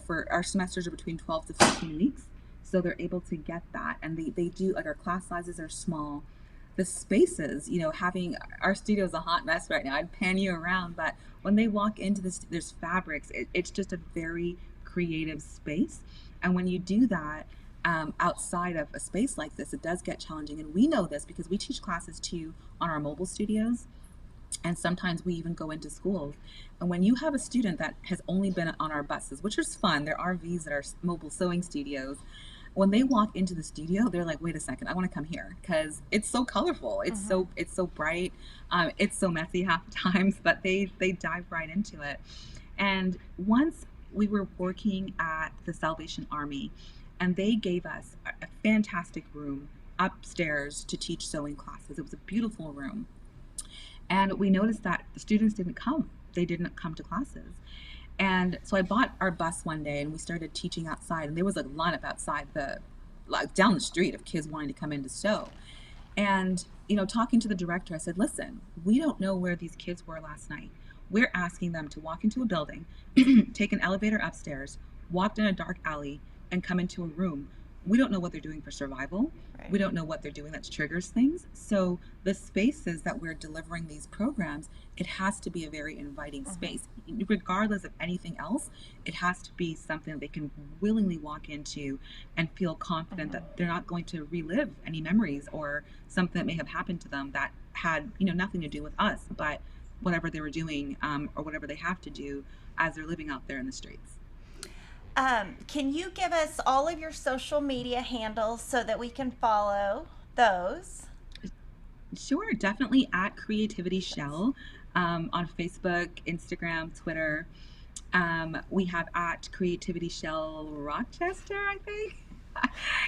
for our semesters are between 12 to 15 weeks. So they're able to get that. And they do, like, our class sizes are small. The spaces, having our studio is a hot mess right now. I'd pan you around, but when they walk into this, there's fabrics. It's just a very creative space. And when you do that, outside of a space like this, it does get challenging. And we know this because we teach classes too on our mobile studios. And sometimes we even go into schools. And when you have a student that has only been on our buses, which is fun, they're RVs that are mobile sewing studios. When they walk into the studio, they're like, wait a second, I want to come here because it's so colorful. It's so bright. It's so messy half the times, but they dive right into it. And once we were working at the Salvation Army, and they gave us a fantastic room upstairs to teach sewing classes. It was a beautiful room. And we noticed that the students didn't come. They didn't come to classes. And so I bought our bus one day and we started teaching outside. And there was a lineup outside down the street of kids wanting to come in to sew. And, talking to the director, I said, listen, we don't know where these kids were last night. We're asking them to walk into a building, take an elevator upstairs, walk down a dark alley, and come into a room. We don't know what they're doing for survival. Right. We don't know what they're doing that triggers things. So the spaces that we're delivering these programs, it has to be a very inviting space. Regardless of anything else, it has to be something that they can willingly walk into and feel confident that they're not going to relive any memories or something that may have happened to them that had, nothing to do with us, but whatever they were doing or whatever they have to do as they're living out there in the streets. Can you give us all of your social media handles so that we can follow those? Sure, definitely at Creativity Shell on Facebook, Instagram, Twitter. We have at Creativity Shell Rochester, I think.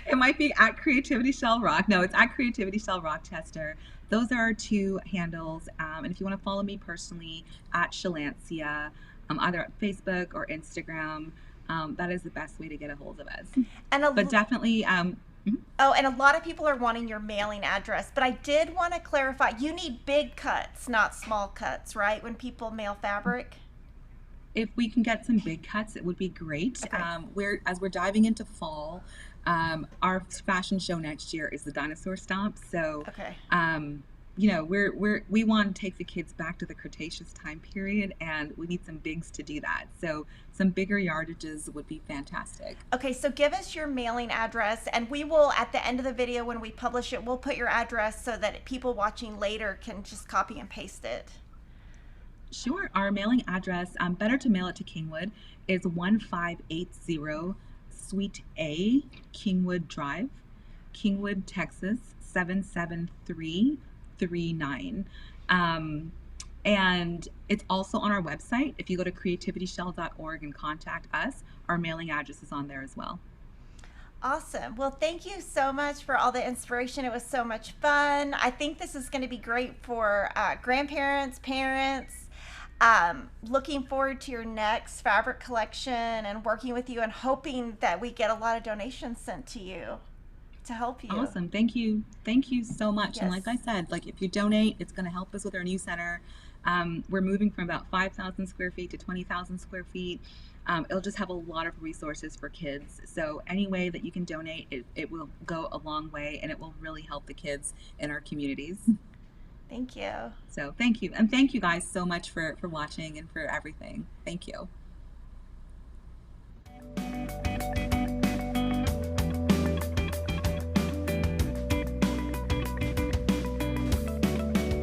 It might be at Creativity Shell Rock. No, it's at Creativity Shell Rochester. Those are our two handles. And if you want to follow me personally, at Shelancia, either at Facebook or Instagram. That is the best way to get a hold of us. But definitely. Oh, and a lot of people are wanting your mailing address, but I did want to clarify, you need big cuts, not small cuts, right? When people mail fabric? If we can get some big cuts, it would be great. Okay. As we're diving into fall, our fashion show next year is the Dinosaur Stomp. So, okay. We want to take the kids back to the Cretaceous time period, and we need some bigs to do that. So some bigger yardages would be fantastic. Okay, so give us your mailing address, and we will, at the end of the video when we publish it, we'll put your address so that people watching later can just copy and paste it. Sure. Our mailing address, better to mail it to Kingwood, is 1580 Suite A, Kingwood Drive, Kingwood, Texas, 77339. And it's also on our website. If you go to creativityshell.org and contact us, our mailing address is on there as well. Awesome. Well, thank you so much for all the inspiration. It was so much fun. I think this is going to be great for grandparents, parents. Looking forward to your next fabric collection and working with you and hoping that we get a lot of donations sent to you to help you. Awesome. Thank you. Thank you so much. Yes. And like I said, if you donate, it's going to help us with our new center. We're moving from about 5,000 square feet to 20,000 square feet. It'll just have a lot of resources for kids. So any way that you can donate, it will go a long way, and it will really help the kids in our communities. Thank you. So thank you. And thank you guys so much for watching and for everything. Thank you.